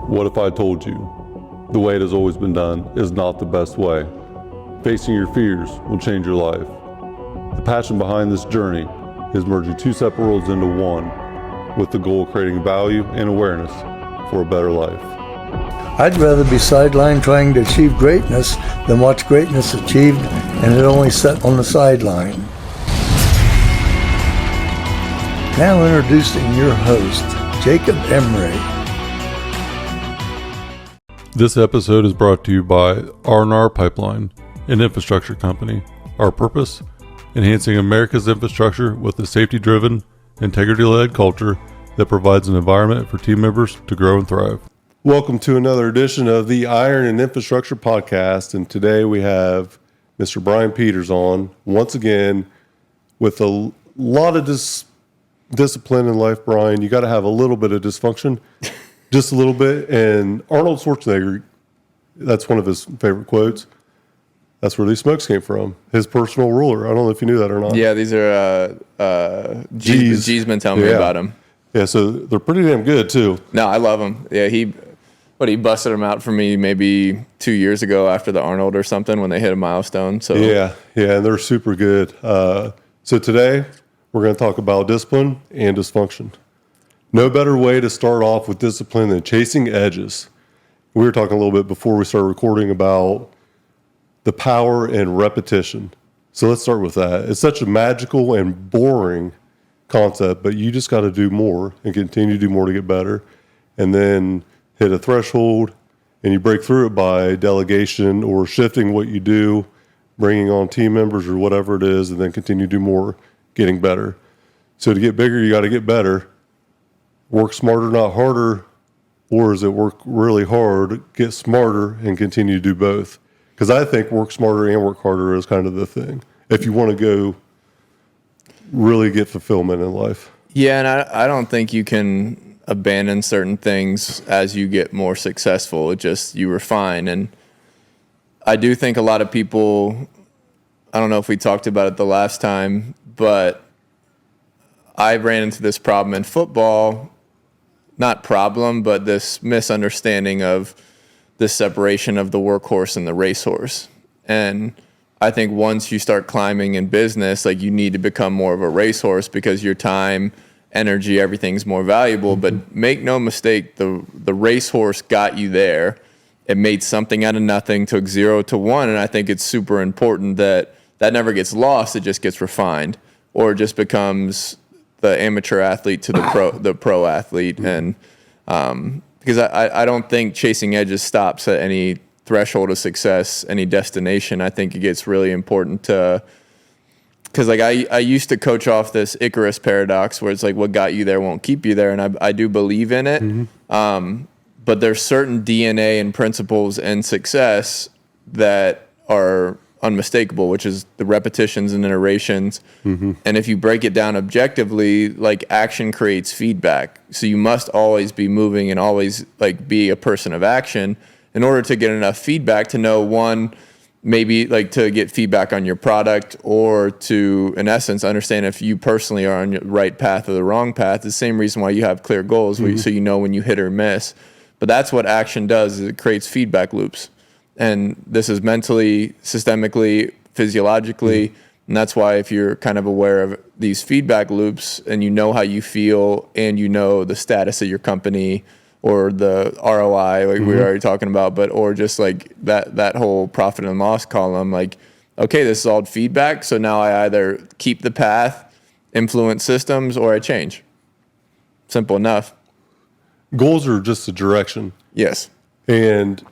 What if I told you the way it has always been done is not the best way? Facing your fears will change your life. The passion behind this journey is merging two separate worlds into one with the goal of creating value and awareness for a better life. I'd rather be sidelined trying to achieve greatness than watch greatness achieved and it only set on the sideline. Now introducing your host, Jacob Emery. This episode is brought to you by R&R Pipeline, an infrastructure company. Our purpose? Enhancing America's infrastructure with a safety-driven, integrity-led culture that provides an environment for team members to grow and thrive. Welcome to another edition of the Iron and Infrastructure Podcast, and today we have Mr. Brian Peters on, once again, with a lot of discipline in life, Brian. You got to have a little bit of dysfunction. Just a little bit. And Arnold Schwarzenegger, that's one of his favorite quotes. That's where these smokes came from. His personal ruler. I don't know if you knew that or not. Yeah, these are G's been telling me about them. Yeah, so they're pretty damn good too. No, I love them. Yeah, he busted them out for me maybe 2 years ago after the Arnold or something when they hit a milestone. So yeah, and they're super good. So today we're going to talk about discipline and dysfunction. No better way to start off with discipline than chasing edges. We were talking a little bit before we started recording about the power and repetition. So let's start with that. It's such a magical and boring concept, but you just got to do more and continue to do more to get better. And then hit a threshold and you break through it by delegation or shifting what you do, bringing on team members or whatever it is, and then continue to do more, getting better. So to get bigger, you got to get better. Work smarter, not harder, or is it work really hard, get smarter, and continue to do both? Because I think work smarter and work harder is kind of the thing if you want to go really get fulfillment in life. Yeah, and I don't think you can abandon certain things as you get more successful. It just, you refine. And I do think a lot of people, I don't know if we talked about it the last time, but I ran into this problem in football. Not problem, but this misunderstanding of this separation of the workhorse and the racehorse. And I think once you start climbing in business, like you need to become more of a racehorse because your time, energy, everything's more valuable. But make no mistake, the racehorse got you there. It made something out of nothing, took 0 to 1. And I think it's super important that never gets lost. It just gets refined, or it just becomes the amateur athlete to the pro athlete. And because I don't think chasing edges stops at any threshold of success, any destination. I think it gets really important to, because like I used to coach off this Icarus paradox where it's like what got you there won't keep you there, and I do believe in it. Mm-hmm. But there's certain DNA and principles in success that are unmistakable, which is the repetitions and iterations. Mm-hmm. And if you break it down objectively, like action creates feedback. So you must always be moving and always like be a person of action in order to get enough feedback to know, one, maybe like to get feedback on your product, or to, in essence, understand if you personally are on the right path or the wrong path. The same reason why you have clear goals, mm-hmm. So you know when you hit or miss. But that's what action does, is it creates feedback loops. And this is mentally, systemically, physiologically. Mm-hmm. And that's why if you're kind of aware of these feedback loops and you know how you feel and you know the status of your company or the ROI, like mm-hmm. we were already talking about, but or just like that whole profit and loss column, like, okay, this is all feedback. So now I either keep the path, influence systems, or I change. Simple enough. Goals are just a direction. Yes. And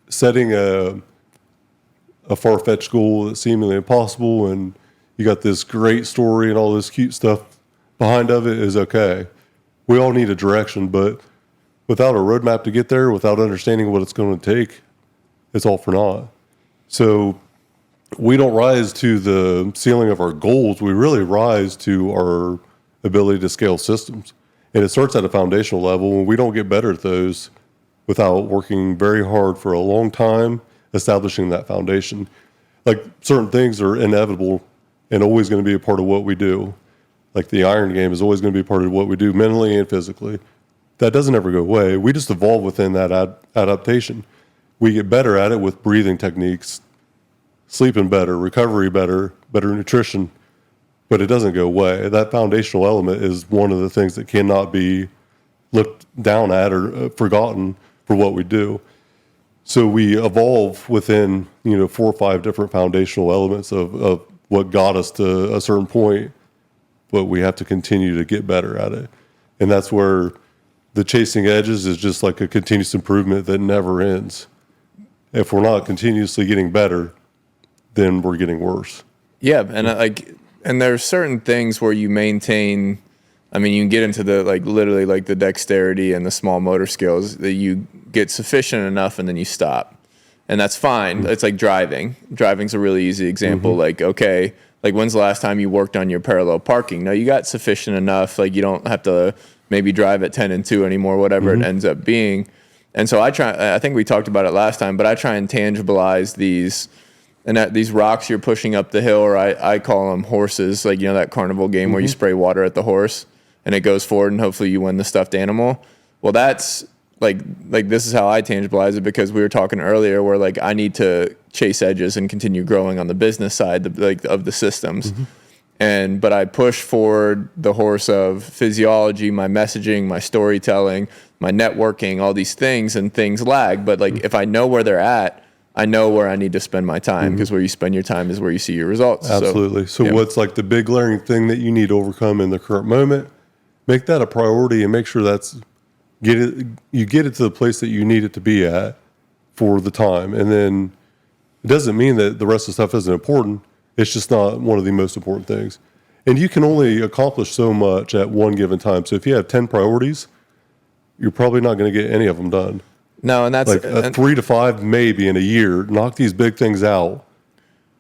setting a far-fetched goal that's seemingly impossible and you got this great story and all this cute stuff behind of it is okay. We all need a direction, but without a roadmap to get there, without understanding what it's going to take, it's all for naught. So we don't rise to the ceiling of our goals. We really rise to our ability to scale systems. And it starts at a foundational level, and we don't get better at those without working very hard for a long time, establishing that foundation. Like certain things are inevitable and always going to be a part of what we do. Like the iron game is always going to be a part of what we do mentally and physically. that doesn't ever go away. We just evolve within that adaptation. We get better at it with breathing techniques, sleeping better, recovery better, better nutrition, but it doesn't go away. That foundational element is one of the things that cannot be looked down at or forgotten for what we do. So we evolve within, 4 or 5 different foundational elements of what got us to a certain point, but we have to continue to get better at it. And that's where the chasing edges is just like a continuous improvement that never ends. If we're not continuously getting better, then we're getting worse. Yeah, and there's certain things where you maintain. I mean, you can get into the literally the dexterity and the small motor skills that you get sufficient enough, and then you stop, and that's fine. Mm-hmm. It's like driving. Driving's a really easy example. Mm-hmm. When's the last time you worked on your parallel parking? No, you got sufficient enough. You don't have to maybe drive at 10 and 2 anymore, whatever mm-hmm. it ends up being. And so I think we talked about it last time, but I try and tangibilize these rocks you're pushing up the hill, or I call them horses, that carnival game mm-hmm. where you spray water at the horse and it goes forward and hopefully you win the stuffed animal. Well, that's this is how I tangibilize it, because we were talking earlier where I need to chase edges and continue growing on the business side of the systems. Mm-hmm. But I push forward the horse of physiology, my messaging, my storytelling, my networking, all these things, and things lag. But mm-hmm. if I know where they're at, I know where I need to spend my time, because mm-hmm. where you spend your time is where you see your results. Absolutely. So what's the big glaring thing that you need to overcome in the current moment? Make that a priority and make sure you get it to the place that you need it to be at for the time. And then it doesn't mean that the rest of the stuff isn't important. It's just not one of the most important things. And you can only accomplish so much at one given time. So if you have 10 priorities, you're probably not going to get any of them done. No, and that's 3 to 5 maybe in a year. Knock these big things out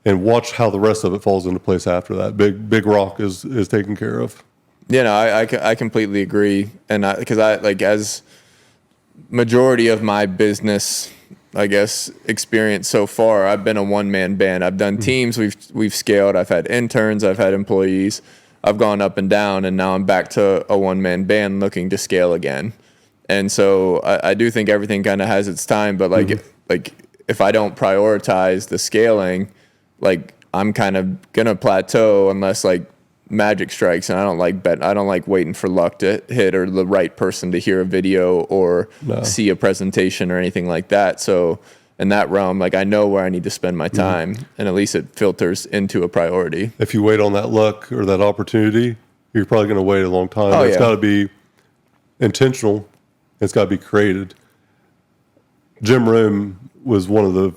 and watch how the rest of it falls into place after that. Big rock is taken care of. Yeah, no, I completely agree. And because as majority of my business, I guess, experience so far, I've been a one-man band. I've done teams, we've scaled, I've had interns, I've had employees, I've gone up and down, and now I'm back to a one-man band looking to scale again. And so I do think everything kind of has its time, but if I don't prioritize the scaling, I'm kind of gonna plateau unless magic strikes, and I don't like waiting for luck to hit or the right person to hear a video or see a presentation or anything like that. So in that realm, I know where I need to spend my time, and at least it filters into a priority. If you wait on that luck or that opportunity, you're probably going to wait a long time. Oh, it's got to be intentional. It's got to be created. Jim Rohn was one of the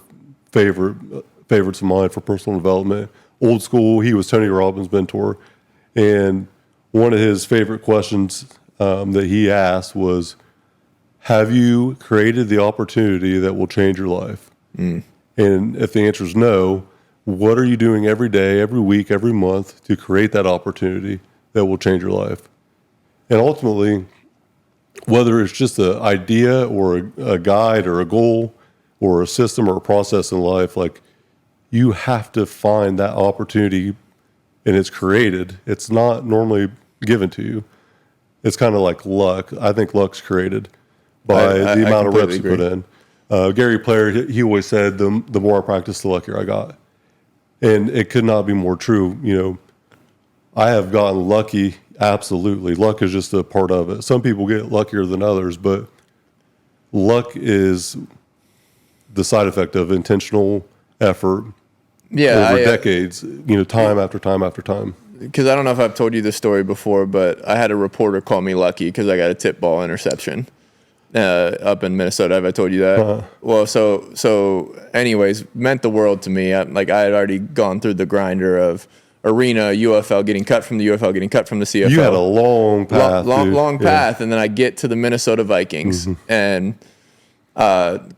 favorites of mine for personal development. Old school, he was Tony Robbins' mentor. And one of his favorite questions that he asked was, have you created the opportunity that will change your life? And if the answer is no, what are you doing every day, every week, every month to create that opportunity that will change your life? And ultimately, whether it's just an idea or a guide or a goal or a system or a process in life, you have to find that opportunity, and it's created. It's not normally given to you. It's kind of like luck. I think luck's created by the amount of reps you put in. Gary Player, he always said, the more I practice, the luckier I got. And it could not be more true. I have gotten lucky, absolutely. Luck is just a part of it. Some people get luckier than others, but luck is the side effect of intentional effort over decades, time after time after time. Because I don't know if I've told you this story before, but I had a reporter call me lucky because I got a tip ball interception up in Minnesota. Have I told you that? Uh-huh. Well, so anyways, meant the world to me. I had already gone through the grinder of arena, UFL, getting cut from the UFL, getting cut from the CFL. You had a long path. Long path, and then I get to the Minnesota Vikings, and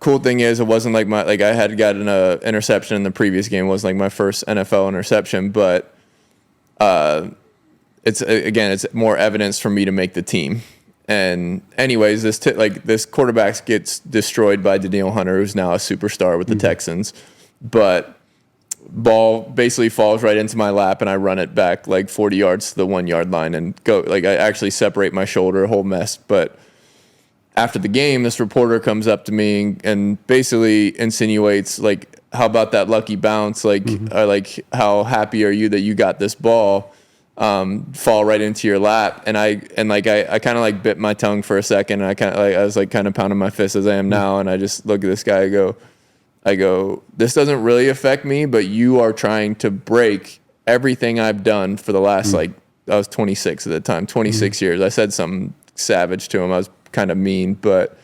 cool thing is, it wasn't I had gotten an interception in the previous game. It wasn't my first NFL interception, but it's more evidence for me to make the team. And anyways, this quarterback gets destroyed by Danielle Hunter, who's now a superstar with the Texans, but ball basically falls right into my lap, and I run it back 40 yards to the 1 yard line and go. I actually separate my shoulder, a whole mess, but after the game, this reporter comes up to me and basically insinuates like, how about that lucky bounce? Like, like how happy are you that you got this ball fall right into your lap? And I kind of like bit my tongue for a second, and I was like kind of pounding my fist as I am now, and I just look at this guy. I go, this doesn't really affect me, but you are trying to break everything I've done for the last I was 26 at the time, 26 years. I said something savage to him. I was kind of mean, but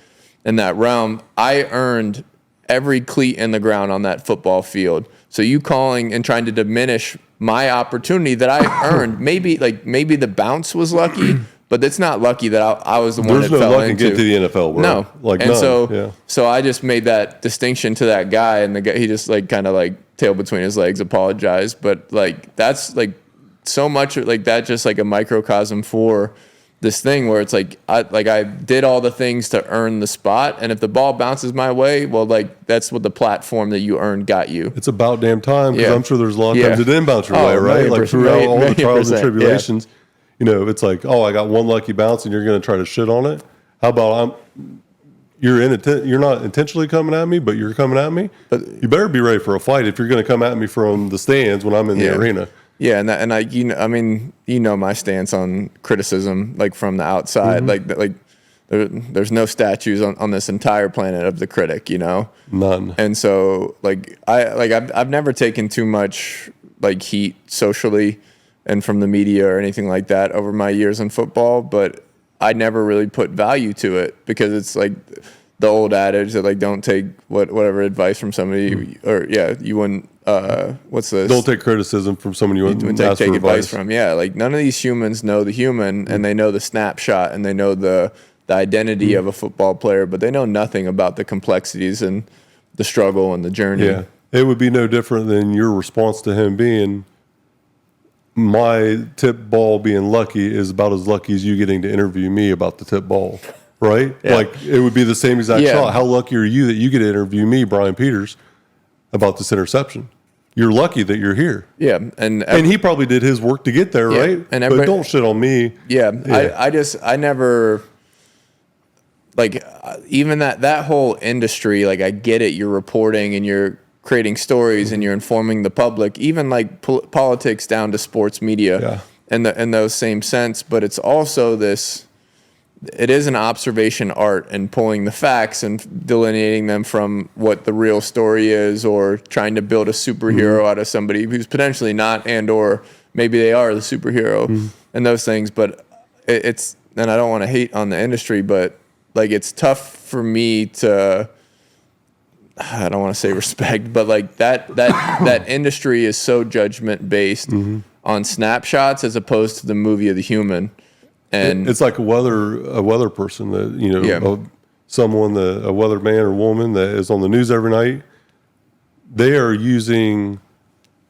in that realm, I earned every cleat in the ground on that football field. So you calling and trying to diminish my opportunity that I earned, maybe the bounce was lucky, but it's not lucky that I was the one There's that no fell luck in into. getting to the NFL, bro. No, Like and none. so I just made that distinction to that guy, and the guy, he just like kind of like tail between his legs, apologized, but like that's like so much like that, just like a microcosm for this thing where it's like I did all the things to earn the spot, and if the ball bounces my way, well, like that's what the platform that you earned got you. It's about damn time, because Yeah. I'm sure there's a lot of Yeah. times it didn't bounce your Oh, way, right? Like 1,000,000%, throughout all the trials and 1,000,000%, tribulations, you know, it's like, oh, I got one lucky bounce, and you're going to try to shit on it. How about you're not intentionally coming at me, but you're coming at me. But you better be ready for a fight if you're going to come at me from the stands when I'm in the arena. Yeah, I know my stance on criticism, like from the outside, there's no statues on this entire planet of the critic, you know, None. and so I've never taken too much like heat socially and from the media or anything like that over my years in football, but I never really put value to it because it's like the old adage that like don't take whatever advice from somebody or you wouldn't what's this? Don't take criticism from someone you wouldn't ask take for advice advice from. Yeah, like none of these humans know the human, and they know the snapshot, and they know the identity of a football player, but they know nothing about the complexities and the struggle and the journey. Yeah, it would be no different than your response to him being, my tip ball being lucky is about as lucky as you getting to interview me about the tip ball, right? Yeah. Like it would be the same exact Yeah. shot. How lucky are you that you get to interview me, Brian Peters, about this interception? You're lucky that you're here. Yeah, and he probably did his work to get there, Yeah, right? and but everybody- don't shit on me. Yeah, Yeah. I never like even that whole industry. Like I get it. You're reporting and you're creating stories and you're informing the public. Even like politics down to sports media, Yeah. in those same sense. But it's also this. It is an observation art and pulling the facts and delineating them from what the real story is, or trying to build a superhero out of somebody who's potentially not, and or maybe they are the superhero and those things. But it's, and I don't want to hate on the industry, but like it's tough for me to, I don't want to say respect, but like that industry is so judgment based on snapshots as opposed to the movie of the human. And It's like a weather person that, you know, Yeah. a weather man or woman that is on the news every night. They are using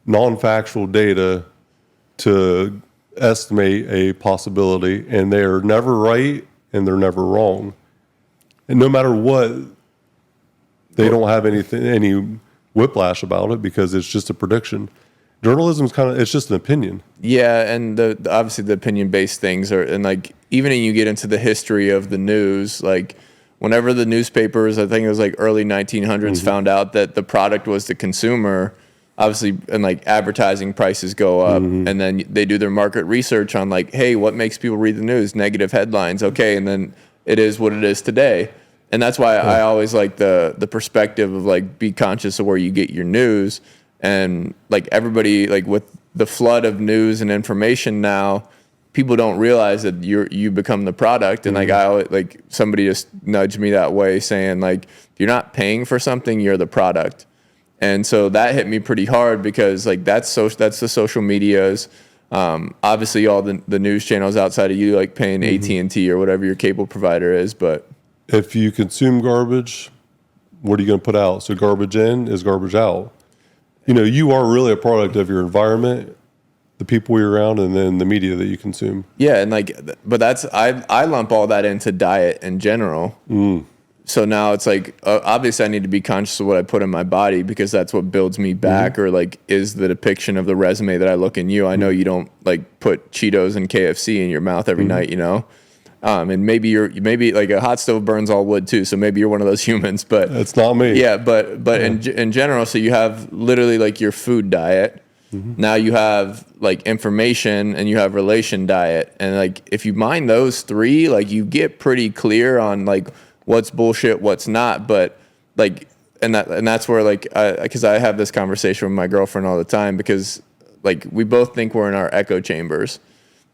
non-factual data to estimate a possibility, and they are never right and they're never wrong. And no matter what, they don't have any whiplash about it because it's just a prediction. Journalism is it's just an opinion. yeah, and obviously the opinion based things are, and like even when you get into the history of the news, like whenever the newspapers, I think it was like early 1900s, found out that the product was the consumer, obviously, and like advertising prices go up, and then they do their market research on like, hey, what makes people read the news? Negative headlines, okay, and then it is what it is today. And that's why I always like the perspective of like be conscious of where you get your news. And like everybody, like with the flood of news and information now, people don't realize that you become the product. And like I always, like somebody just nudged me that way, saying like, if you're not paying for something, you're the product. And so that hit me pretty hard because like that's the social medias. Obviously all the news channels outside of you, like paying AT&T or whatever your cable provider is. But If you consume garbage, what are you going to put out? So garbage in is garbage out. You know, you are really a product of your environment, the people you're around, and then the media that you consume. yeah, and like, but that's, I lump all that into diet in general. So now it's like, obviously I need to be conscious of what I put in my body because that's what builds me back, or like is the depiction of the resume that I look in you. I know you don't like put Cheetos and KFC in your mouth every night, you know? And maybe like a hot stove burns all wood too. So maybe you're one of those humans, but It's not me. yeah, but in general, so you have literally like your food diet. Now you have like information and you have relation diet. And like, if you mind those three, like you get pretty clear on like what's bullshit, what's not. But like, and that's where like, cause I have this conversation with my girlfriend all the time, because like we both think we're in our echo chambers.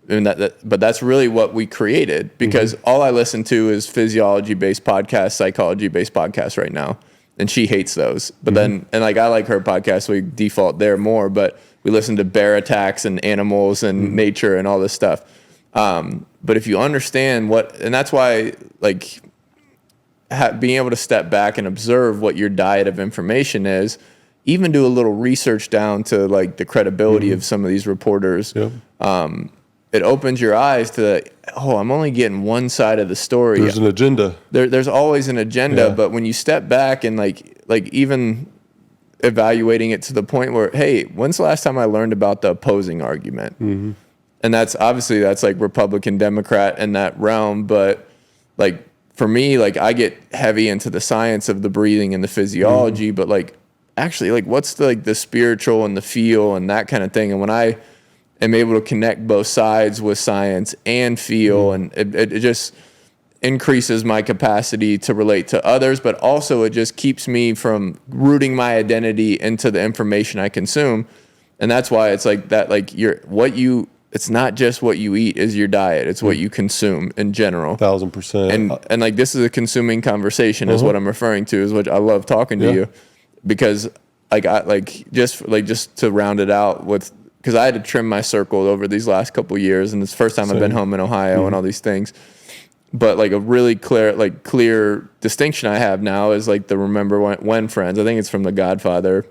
And but that's really what we created, because all I listen to is physiology-based podcasts, psychology-based podcasts right now, and she hates those. But then, and like I like her podcast, so we default there more. But we listen to bear attacks and animals and nature and all this stuff. But if you understand and that's why like being able to step back and observe what your diet of information is, even do a little research down to like the credibility of some of these reporters. Yep. It opens your eyes to, I'm only getting one side of the story. There's an agenda. There's always an agenda, Yeah. but when you step back and like even evaluating it to the point where, hey, when's the last time I learned about the opposing argument? And that's like Republican, Democrat in that realm. But like for me, like I get heavy into the science of the breathing and the physiology, but like actually like what's the spiritual and the feel and that kind of thing. And when I am able to connect both sides with science and feel, and it just increases my capacity to relate to others, but also it just keeps me from rooting my identity into the information I consume. And that's why it's like that, like it's not just what you eat is your diet, it's what you consume in general. 1,000%. And like this is a consuming conversation is what I'm referring to, is what I love talking to you, because just to round it out with, because I had to trim my circle over these last couple of years, and it's the first time I've been home in Ohio and all these things. But like a really clear distinction I have now is like the remember when friends. I think it's from The Godfather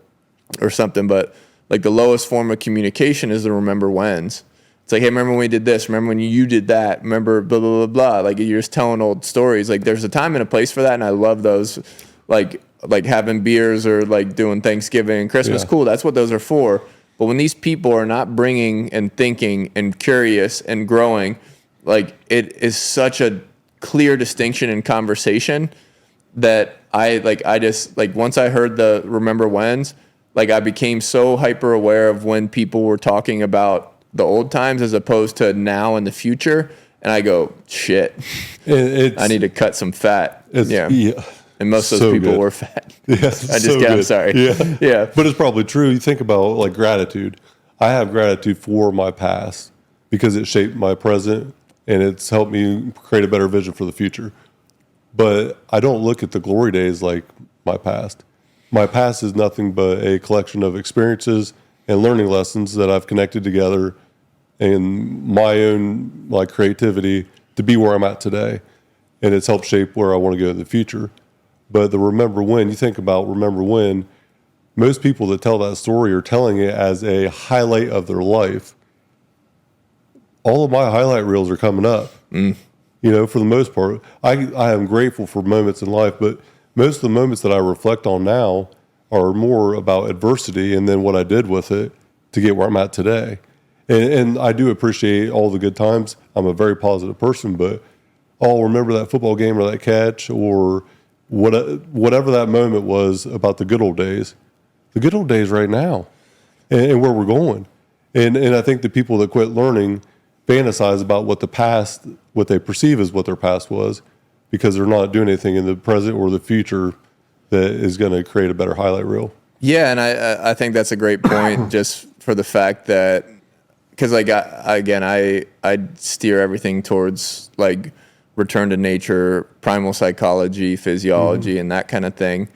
or something, but like the lowest form of communication is the remember whens. It's like, hey, remember when we did this? Remember when you did that? Remember blah, blah, blah, blah. Like you're just telling old stories. Like there's a time and a place for that, and I love those. Like having beers or like doing Thanksgiving and Christmas. Yeah. Cool, that's what those are for. But when these people are not bringing and thinking and curious and growing, like it is such a clear distinction in conversation that I just once I heard the remember whens, like I became so hyper aware of when people were talking about the old times as opposed to now and the future. And I go, shit, I need to cut some fat. Yeah. And most of those people were fat. Yes, I'm sorry. Yeah. Yeah. But it's probably true. You think about like gratitude. I have gratitude for my past because it shaped my present and it's helped me create a better vision for the future. But I don't look at the glory days like my past. My past is nothing but a collection of experiences and learning lessons that I've connected together in my own like creativity to be where I'm at today. And it's helped shape where I want to go in the future. But the remember when, you think about remember when, most people that tell that story are telling it as a highlight of their life. All of my highlight reels are coming up. You know, for the most part, I am grateful for moments in life, but most of the moments that I reflect on now are more about adversity and then what I did with it to get where I'm at today. And I do appreciate all the good times. I'm a very positive person, but I'll remember that football game or that catch or whatever that moment was about the good old days right now and where we're going. And I think the people that quit learning fantasize about what they perceive as what their past was, because they're not doing anything in the present or the future that is going to create a better highlight reel. Yeah, and I think that's a great point, just for the fact that, because like I steer everything towards like return to nature, primal psychology, physiology, and that kind of thing.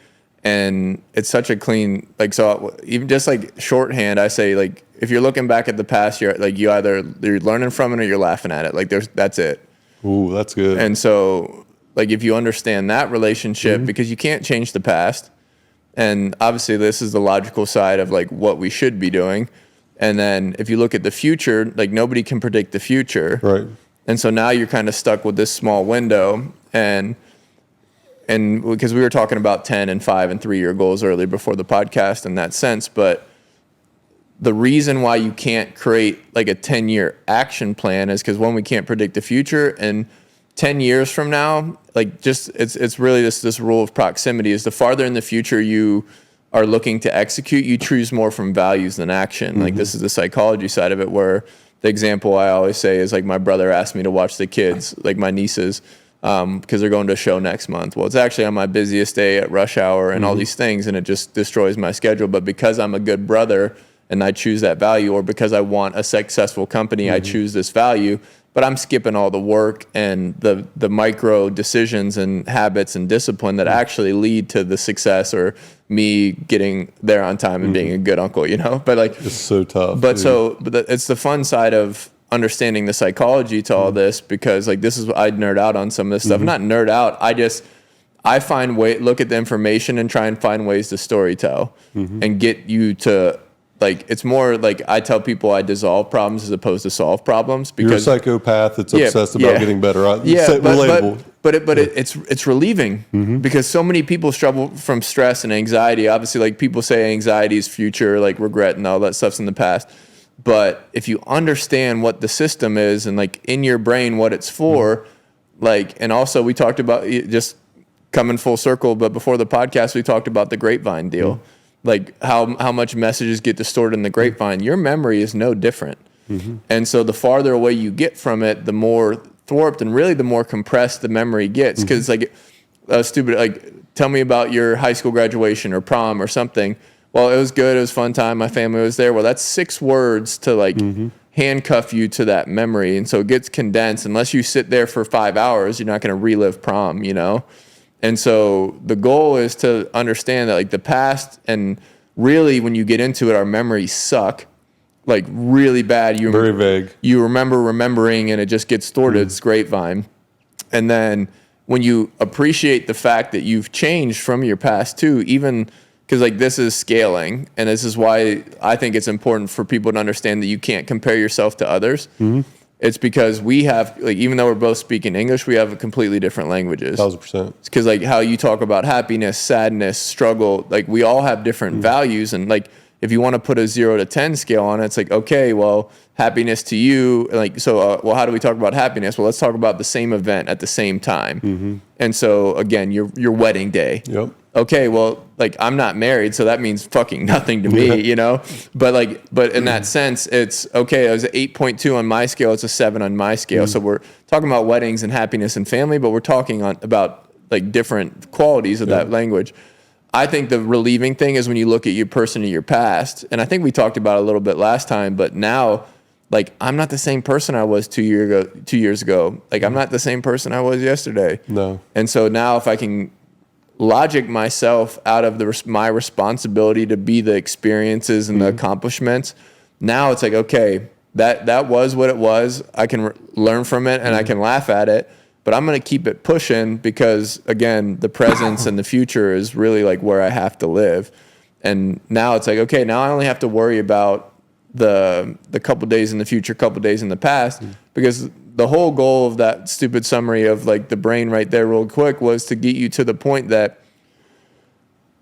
And it's such a clean, like, so even just like shorthand, I say like, if you're looking back at the past, you're learning from it or you're laughing at it. Like that's it. Ooh, that's good. And so like, if you understand that relationship, because you can't change the past. And obviously this is the logical side of like what we should be doing. And then if you look at the future, like nobody can predict the future. Right. And so now you're kind of stuck with this small window, and because we were talking about 10 and 5 and 3 year goals earlier before the podcast in that sense, but the reason why you can't create like a 10-year action plan is because one, we can't predict the future, and 10 years from now, like just it's really this rule of proximity is the farther in the future you are looking to execute, you choose more from values than action. Like this is the psychology side of it, where the example I always say is like my brother asked me to watch the kids, like my nieces, because they're going to a show next month. Well, it's actually on my busiest day at rush hour and all these things, and it just destroys my schedule. But because I'm a good brother and I choose that value, or because I want a successful company, I choose this value, but I'm skipping all the work and the micro decisions and habits and discipline that actually lead to the success or me getting there on time and being a good uncle, you know? But like, It's so tough. but dude. it's the fun side of understanding the psychology to all this, because like this is I nerd out on some of this stuff. Not nerd out. I find look at the information and try and find ways to story tell and get you to like, it's more like I tell people I dissolve problems as opposed to solve problems, You're a because psychopath that's obsessed about getting better. Relatable. It's relieving because so many people struggle from stress and anxiety. Obviously, like people say anxiety is future, like regret and all that stuff's in the past. But if you understand what the system is and like in your brain what it's for, like, and also we talked about just coming full circle, but before the podcast we talked about the grapevine deal. Like how much messages get distorted in the grapevine. Your memory is no different. And so the farther away you get from it, the more thwarped and really the more compressed the memory gets. Because like stupid, like tell me about your high school graduation or prom or something. Well, it was good. It was a fun time. My family was there. Well, that's 6 words to like handcuff you to that memory. And so it gets condensed. Unless you sit there for 5 hours, you're not going to relive prom, you know? And so the goal is to understand that like the past, and really when you get into it, our memories suck like really bad. Very vague. You remembering and it just gets distorted. It's grapevine. And then when you appreciate the fact that you've changed from your past too, even because like this is scaling, and this is why I think it's important for people to understand that you can't compare yourself to others. It's because we have, like, even though we're both speaking English, we have completely different languages. 1000%. It's because like how you talk about happiness, sadness, struggle, like we all have different values. And like, if you want to put a 0 to 10 scale on it, it's like, okay, well, happiness to you, like, so, well, how do we talk about happiness? Well, let's talk about the same event at the same time. And so again, your wedding day. Yep. Okay, well, like I'm not married, so that means fucking nothing to me, you know? But in that sense, it's okay, it was an 8.2 on my scale, it's a 7 on my scale. So we're talking about weddings and happiness and family, but we're talking about like different qualities of that language. I think the relieving thing is when you look at your person in your past, and I think we talked about it a little bit last time, but now, like, I'm not the same person I was 2 years ago. Like, I'm not the same person I was yesterday. No. And so now if I can logic myself out of my responsibility to be the experiences and the accomplishments, now it's like, okay, that was what it was. I can learn from it and I can laugh at it, but I'm going to keep it pushing because, again, the presence and the future is really like where I have to live. And now it's like, okay, now I only have to worry about the couple days in the future, couple days in the past, because the whole goal of that stupid summary of like the brain right there real quick was to get you to the point that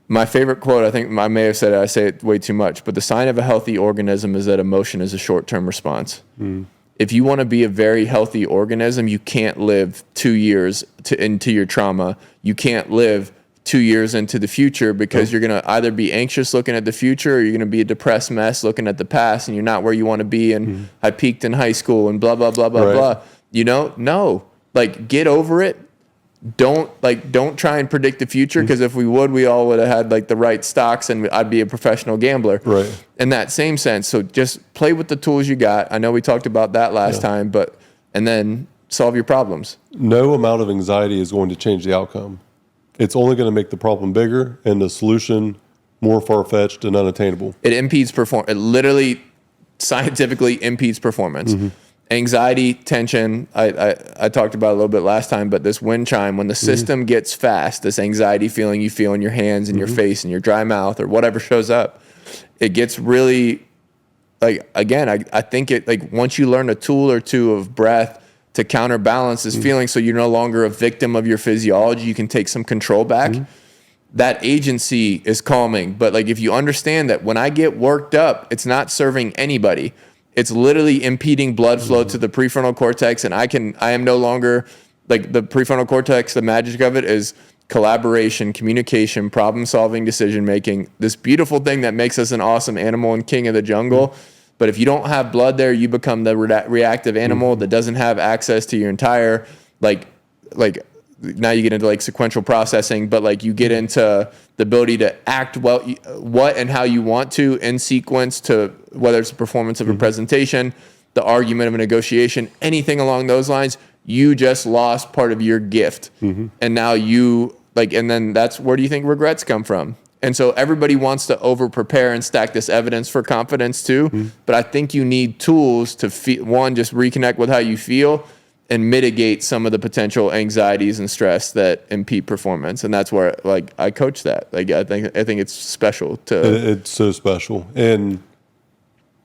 my favorite quote, I think I may have said it, I say it way too much, but the sign of a healthy organism is that emotion is a short-term response. If you want to be a very healthy organism, you can't live 2 years into your trauma. You can't live 2 years into the future, because you're going to either be anxious looking at the future, or you're going to be a depressed mess looking at the past, and you're not where you want to be. And I peaked in high school and blah, blah, blah, blah, blah. You know, no, like get over it. Don't try and predict the future, because if we all would have had like the right stocks and I'd be a professional gambler. Right. In that same sense. So just play with the tools you got. I know we talked about that last time, and then solve your problems. No amount of anxiety is going to change the outcome. It's only going to make the problem bigger and the solution more far-fetched and unattainable. It impedes it literally scientifically impedes performance. Anxiety, tension, I talked about a little bit last time, but this wind chime, when the system gets fast, this anxiety feeling you feel in your hands and your face and your dry mouth or whatever shows up, it gets really, like, again, I think it, like, once you learn a tool or two of breath to counterbalance this feeling, so you're no longer a victim of your physiology, you can take some control back. That agency is calming. But like, if you understand that when I get worked up, it's not serving anybody. It's literally impeding blood flow to the prefrontal cortex, and I am no longer like the prefrontal cortex, the magic of it is collaboration, communication, problem solving, decision making, this beautiful thing that makes us an awesome animal and king of the jungle. But if you don't have blood there, you become the reactive animal that doesn't have access to your entire, like now you get into like sequential processing, but like you get into the ability to act well, what and how you want to in sequence, to whether it's the performance of a presentation, the argument of a negotiation, anything along those lines. You just lost part of your gift. And now you like, and then that's where do you think regrets come from? And so everybody wants to over prepare and stack this evidence for confidence too. But I think you need tools to one, just reconnect with how you feel and mitigate some of the potential anxieties and stress that impede performance. And that's where like I coach that. Like I think it's special to. It's so special. And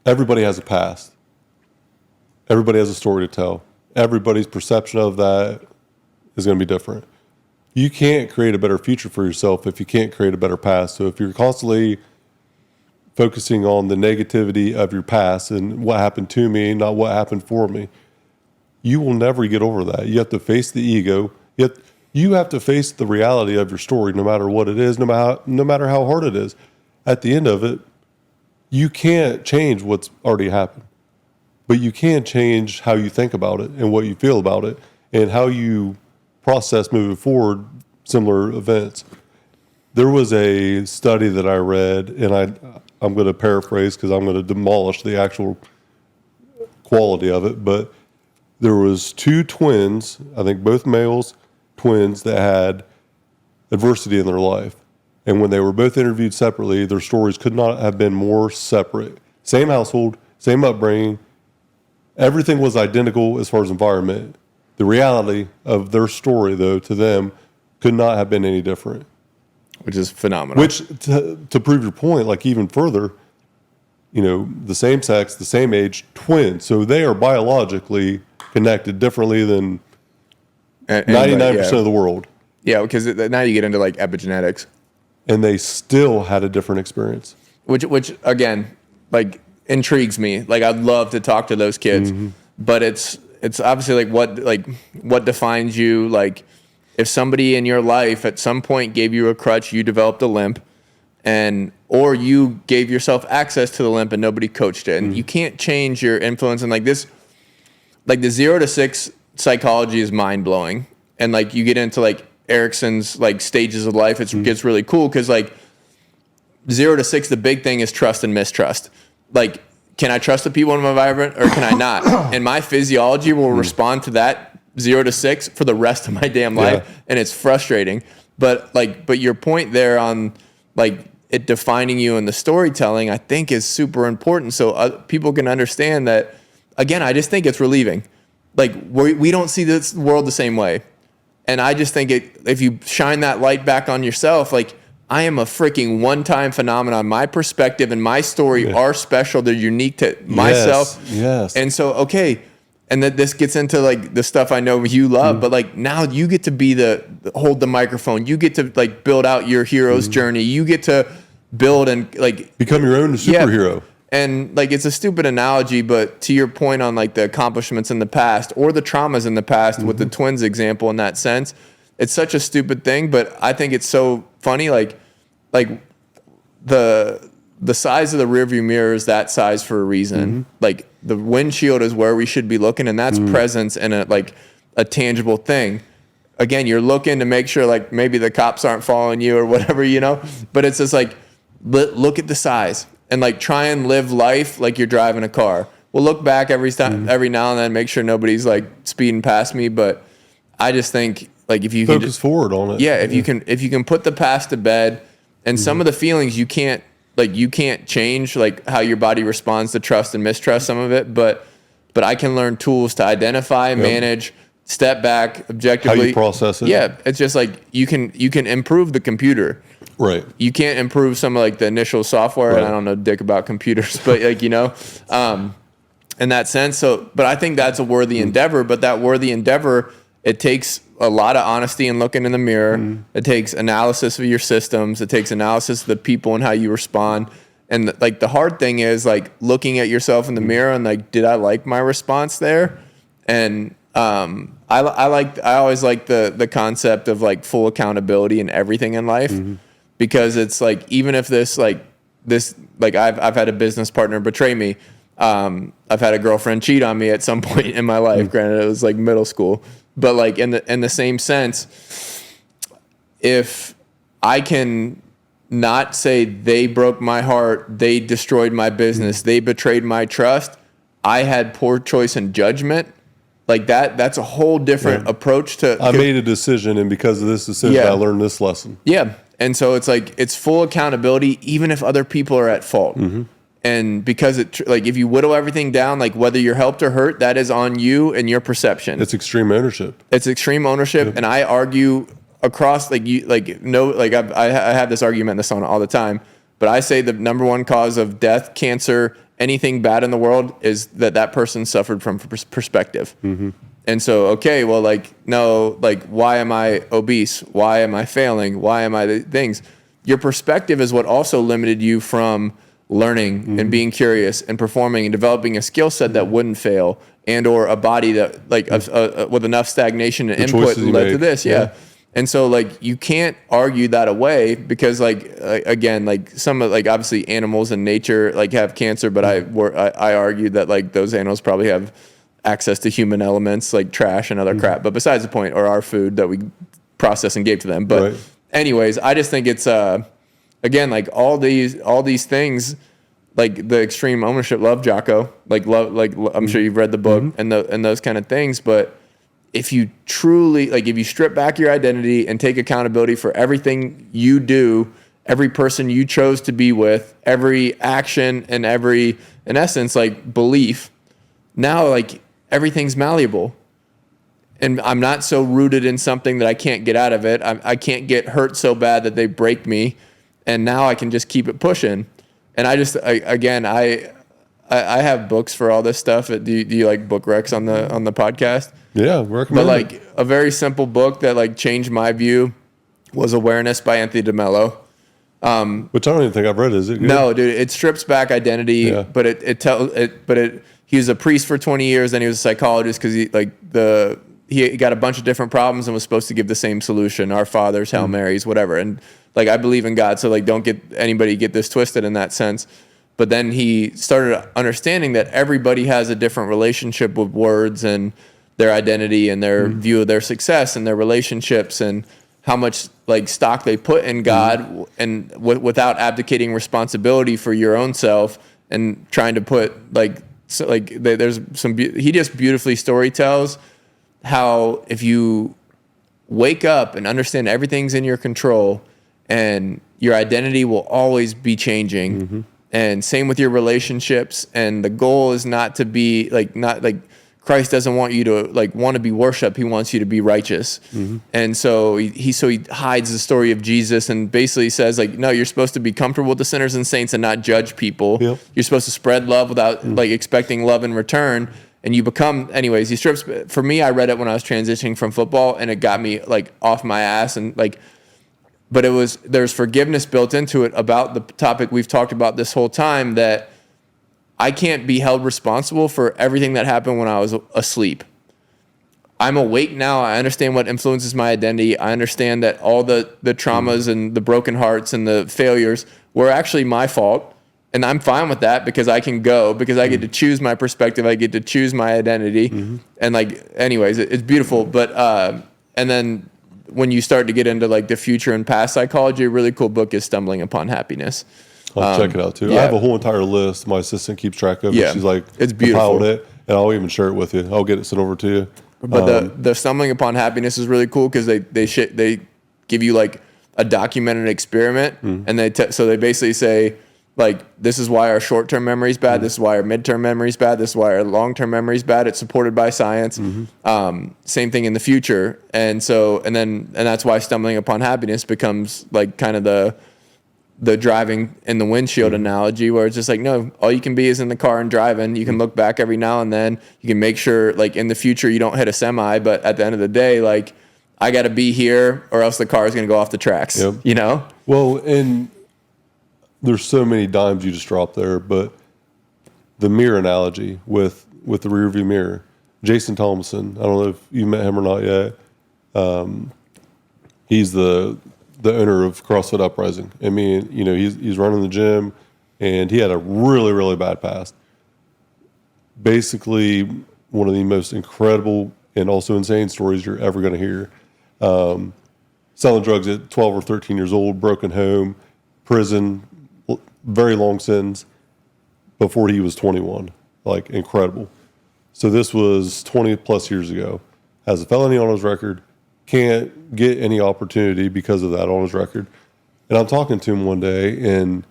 everybody has a past. Everybody has a story to tell. Everybody's perception of that is going to be different. You can't create a better future for yourself if you can't create a better past. So if you're constantly focusing on the negativity of your past and what happened to me, not what happened for me, you will never get over that. You have to face the ego. Yet you have to face the reality of your story, no matter what it is, no matter how hard it is. At the end of it, you can't change what's already happened. But you can change how you think about it and what you feel about it and how you process moving forward similar events. There was a study that I read, and I'm going to paraphrase because I'm going to demolish the actual quality of it, but there was 2 twins, I think both males, twins that had adversity in their life. And when they were both interviewed separately, their stories could not have been more separate. Same household, same upbringing, everything was identical as far as environment. The reality of their story, though, to them could not have been any different. Which is phenomenal. Which, to prove your point, like even further, you know, the same sex, the same age, twins. So they are biologically connected differently than 99% of the world. Yeah, because now you get into like epigenetics. And they still had a different experience. Which again, like intrigues me. Like I'd love to talk to those kids, but it's obviously what defines you. Like if somebody in your life at some point gave you a crutch, you developed a limp, or you gave yourself access to the limp and nobody coached it, and you can't change your influence. And like this, like the 0 to 6 psychology is mind blowing, and like you get into like Erickson's like stages of life, it gets really cool because like 0 to 6, the big thing is trust and mistrust. Like, can I trust the people in my environment or can I not? And my physiology will respond to that 0 to 6 for the rest of my damn life. Yeah. And it's frustrating. But your point there on like it defining you and the storytelling, I think is super important. So people can understand that. Again, I just think it's relieving. Like we don't see this world the same way. And I just think if you shine that light back on yourself, like I am a freaking one-time phenomenon. My perspective and my story are special. They're unique to myself. Yes. And so, okay. And then this gets into like the stuff I know you love, but like now you get to be hold the microphone. You get to like build out your hero's journey. You get to build and like become your own superhero. Yeah. And like, it's a stupid analogy, but to your point on like the accomplishments in the past or the traumas in the past with the twins example in that sense, it's such a stupid thing, but I think it's so funny. Like the size of the rearview mirror is that size for a reason. Like the windshield is where we should be looking, and that's presence and a tangible thing. Again, you're looking to make sure like maybe the cops aren't following you or whatever, you know, but it's just like, look at the size. And like try and live life like you're driving a car. We'll look back every now and then, make sure nobody's like speeding past me. But I just think like if you focus can just forward on it. Yeah, if you can put the past to bed, and some of the feelings you can't change like how your body responds to trust and mistrust some of it. But I can learn tools to identify, manage, step back objectively. How you process it. Yeah, it's just like you can improve the computer. Right. You can't improve some of like the initial software. Right. And I don't know dick about computers, but like, you know, in that sense. So, but I think that's a worthy endeavor, but that worthy endeavor, it takes a lot of honesty and looking in the mirror. It takes analysis of your systems. It takes analysis of the people and how you respond. And like the hard thing is like looking at yourself in the mirror and like, did I like my response there? And I always like the concept of like full accountability in everything in life, because it's like, even if this I've had a business partner betray me. I've had a girlfriend cheat on me at some point in my life. Granted, it was like middle school, but like in the same sense, if I can not say they broke my heart, they destroyed my business, they betrayed my trust, I had poor choice and judgment, like that's a whole different approach to. I made a decision, and because of this decision, I learned this lesson. Yeah. And so it's like, it's full accountability, even if other people are at fault. And because like, if you whittle everything down, like whether you're helped or hurt, that is on you and your perception. It's extreme ownership. It's extreme ownership. And I argue across I have this argument in the sauna all the time, but I say the number one cause of death, cancer, anything bad in the world is that person suffered from perspective. And so, okay, well, like, no, like, why am I obese? Why am I failing? Why am I the things? Your perspective is what also limited you from learning and being curious and performing and developing a skill set that wouldn't fail, and or a body that like with enough stagnation and input led to this. Yeah. And so like, you can't argue that away, because like, again, like some of like, obviously animals in nature like have cancer, but I argued that like those animals probably have access to human elements like trash and other crap, but besides the point, or our food that we processed and gave to them. But anyways, I just think it's again, like all these things, like the extreme ownership, love Jocko, like love, like I'm sure you've read the book and those kind of things. But if you truly, like, if you strip back your identity and take accountability for everything you do, every person you chose to be with, every action and every, in essence, like belief, now like everything's malleable. And I'm not so rooted in something that I can't get out of it. I can't get hurt so bad that they break me. And now I can just keep it pushing. And I have books for all this stuff. Do you like book recs on the podcast? Yeah, recommend. But like a very simple book that like changed my view was Awareness by Anthony DeMello. Which I don't even think I've read. Is it good? No, dude, it strips back identity, but he was a priest for 20 years, then he was a psychologist, because he got a bunch of different problems and was supposed to give the same solution: Our Fathers, Hail Marys, whatever. And like, I believe in God, so like, don't get anybody get this twisted in that sense. But then he started understanding that everybody has a different relationship with words and their identity and their view of their success and their relationships, and how much like stock they put in God, and without abdicating responsibility for your own self and trying to put there's some, he just beautifully story tells how if you wake up and understand everything's in your control, and your identity will always be changing, and same with your relationships, and the goal is not to be not Christ doesn't want you to want to be worshiped. He wants you to be righteous. And so he hides the story of Jesus and basically says no, you're supposed to be comfortable with the sinners and saints and not judge people. Yep. You're supposed to spread love without expecting love in return. And you become, anyways, he strips. For me, I read it when I was transitioning from football, and it got me off my ass, and but there's forgiveness built into it about the topic we've talked about this whole time, that I can't be held responsible for everything that happened when I was asleep. I'm awake now. I understand what influences my identity. I understand that all the traumas and the broken hearts and the failures were actually my fault. And I'm fine with that, because I can go, because I get to choose my perspective. I get to choose my identity. And anyways, it's beautiful. But, and then when you start to get into the future and past psychology, a really cool book is Stumbling Upon Happiness. I'll check it out too. Yeah. I have a whole entire list. My assistant keeps track of it. Yeah. She's it's beautiful. It, and I'll even share it with you. I'll get it sent over to you. But the Stumbling Upon Happiness is really cool, because they give you a documented experiment, and so they basically say this is why our short-term memory is bad. This is why our mid-term memory is bad. This is why our long-term memory is bad. It's supported by science. Same thing in the future. And that's why Stumbling Upon Happiness becomes kind of the driving in the windshield analogy, where it's just no, all you can be is in the car and driving. You can look back every now and then. You can make sure in the future you don't hit a semi, but at the end of the day, I got to be here, or else the car is going to go off the tracks. Yep. You know? Well, and there's so many dimes you just dropped there, but the mirror analogy with the rearview mirror, Jason Thomason. I don't know if you met him or not yet. He's the owner of CrossFit Uprising. I mean, you know, he's running the gym, and he had a really, really bad past. Basically, one of the most incredible and also insane stories you're ever going to hear. Selling drugs at 12 or 13 years old, broken home, prison, very long sentence before he was 21. Like, incredible. So this was 20 plus years ago. Has a felony on his record, can't get any opportunity because of that on his record. And I'm talking to him one day, and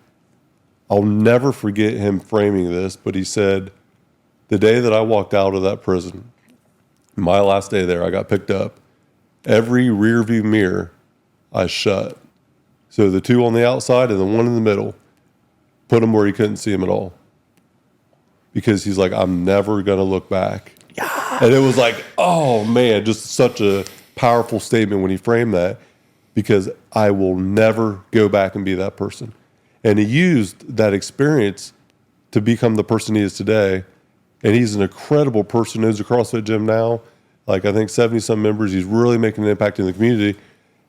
I'll never forget him framing this, but he said, the day that I walked out of that prison, my last day there, I got picked up. Every rear view mirror I shut. So the two on the outside and the one in the middle, put him where he couldn't see him at all. Because he's like, I'm never going to look back. Yeah. And it was like, oh man, just such a powerful statement when he framed that, because I will never go back and be that person. And he used that experience to become the person he is today. And he's an incredible person. Owns a CrossFit gym now. Like, I think 70-some members. He's really making an impact in the community.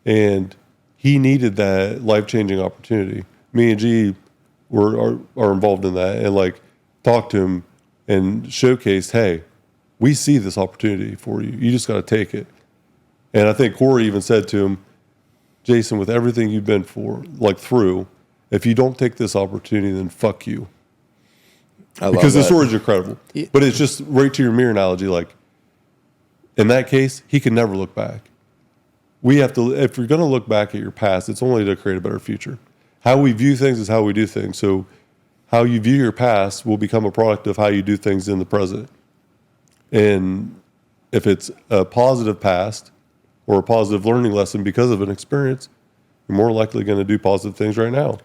And he needed that life-changing opportunity. Me and G are involved in that, and like talked to him and showcased, hey, we see this opportunity for you. You just got to take it. And I think Corey even said to him, Jason, with everything you've been through, if you don't take this opportunity, then fuck you. Because the story's incredible. Yeah. But it's just right to your mirror analogy. Like, in that case, he can never look back. We have to, if you're going to look back at your past, it's only to create a better future. How we view things is how we do things. So how you view your past will become a product of how you do things in the present. And if it's a positive past or a positive learning lesson because of an experience, you're more likely going to do positive things right now.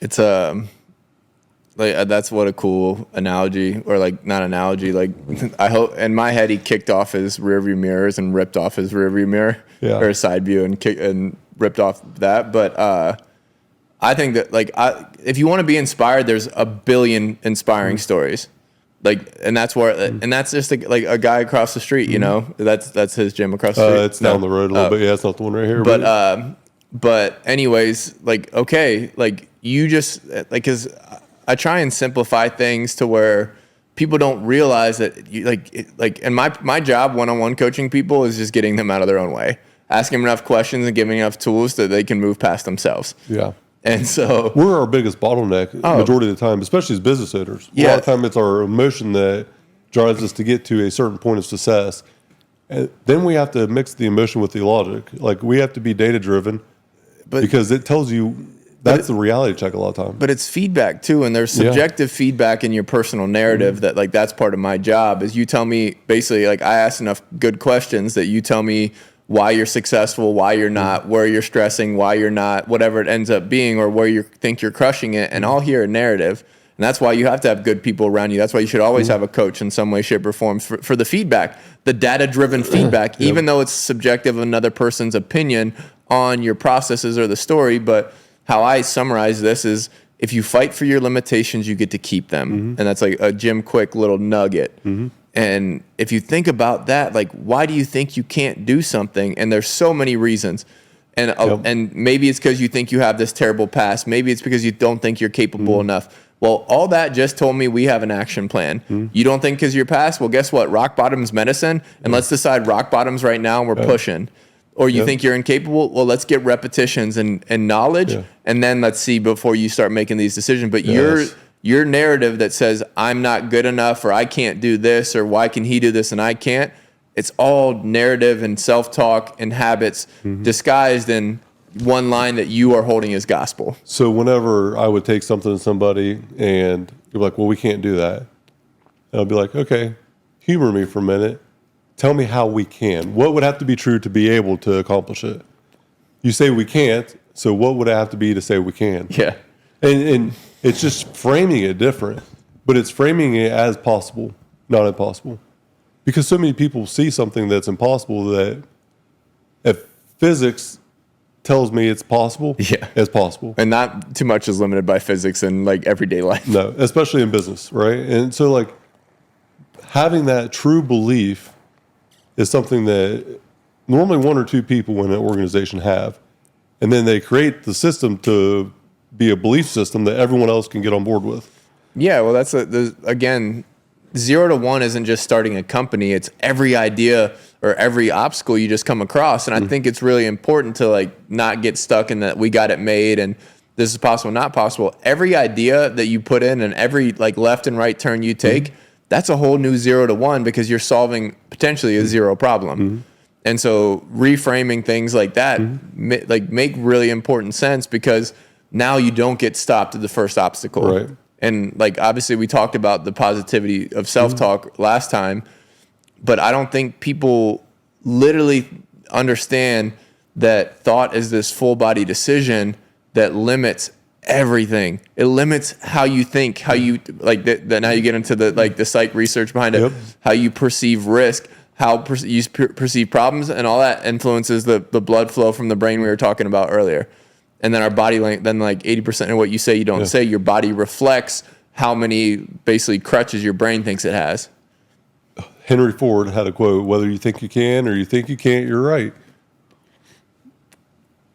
It's like, that's what a cool analogy, or like not analogy. Like, I hope in my head he kicked off his rearview mirrors and ripped off his rearview mirror or his side view and ripped off that. But I think that if you want to be inspired, there's a billion inspiring stories. Like, and that's where, and that's just like a guy across the street. You know, that's his gym across the street. It's down the road a little bit. Yeah, it's not the one right here. But anyways, like, okay, like you just like, cause I try and simplify things to where people don't realize that you and my job one-on-one coaching people is just getting them out of their own way, asking them enough questions and giving enough tools that they can move past themselves. Yeah. And so we're our biggest bottleneck majority of the time, especially as business owners. Yeah. A lot of time it's our emotion that drives us to get to a certain point of success. And then we have to mix the emotion with the logic. Like, we have to be data driven, because it tells you that's the reality check a lot of times. But it's feedback too, and there's subjective feedback in your personal narrative that, like, that's part of my job. Is you tell me, basically, like, I ask enough good questions that you tell me why you're successful, why you're not, where you're stressing, why you're not, whatever it ends up being, or where you think you're crushing it, and I'll hear a narrative. And that's why you have to have good people around you. That's why you should always have a coach in some way, shape, or form for the feedback, the data-driven feedback, even though it's subjective of another person's opinion on your processes or the story. But how I summarize this is, if you fight for your limitations, you get to keep them. And that's like a Jim Quick little nugget. And if you think about that, like, why do you think you can't do something? And there's so many reasons. And maybe it's because you think you have this terrible past. Maybe it's because you don't think you're capable enough. Well, all that just told me we have an action plan. You don't think because you're past? Well, guess what? Rock bottom's medicine. And let's decide rock bottom's right now, and we're pushing. Or you think you're incapable? Well, let's get repetitions and knowledge, and then let's see before you start making these decisions. But your narrative that says, I'm not good enough, or I can't do this, or why can he do this and I can't, it's all narrative and self-talk and habits disguised in one line that you are holding as gospel. So whenever I would take something to somebody and you're like, well, we can't do that. And I'll be like, okay, humor me for a minute. Tell me how we can. What would have to be true to be able to accomplish it? You say we can't, so what would it have to be to say we can? Yeah. And it's just framing it different, but it's framing it as possible, not impossible. Because so many people see something that's impossible that if physics tells me it's possible, it's possible. And not too much is limited by physics in like everyday life. No, especially in business, right? And so, like, having that true belief is something that normally one or two people in an organization have. And then they create the system to be a belief system that everyone else can get on board with. Yeah, well, again, 0 to 1 isn't just starting a company. It's every idea or every obstacle you just come across. And I think it's really important to like not get stuck in that we got it made and this is possible, not possible. Every idea that you put in and every like left and right turn you take, that's a whole new 0 to 1 because you're solving potentially a zero problem. And so reframing things like that make really important sense because now you don't get stopped at the first obstacle. Right. And like obviously we talked about the positivity of self-talk last time, but I don't think people literally understand that thought is this full body decision that limits everything. It limits how you think, how you like that. Now you get into the like the psych research behind it, how you perceive risk, how you perceive problems, and all that influences the blood flow from the brain we were talking about earlier. And then our body language, then like 80% of what you say, you don't say, your body reflects how many basically crutches your brain thinks it has. Henry Ford had a quote, whether you think you can or you think you can't, you're right.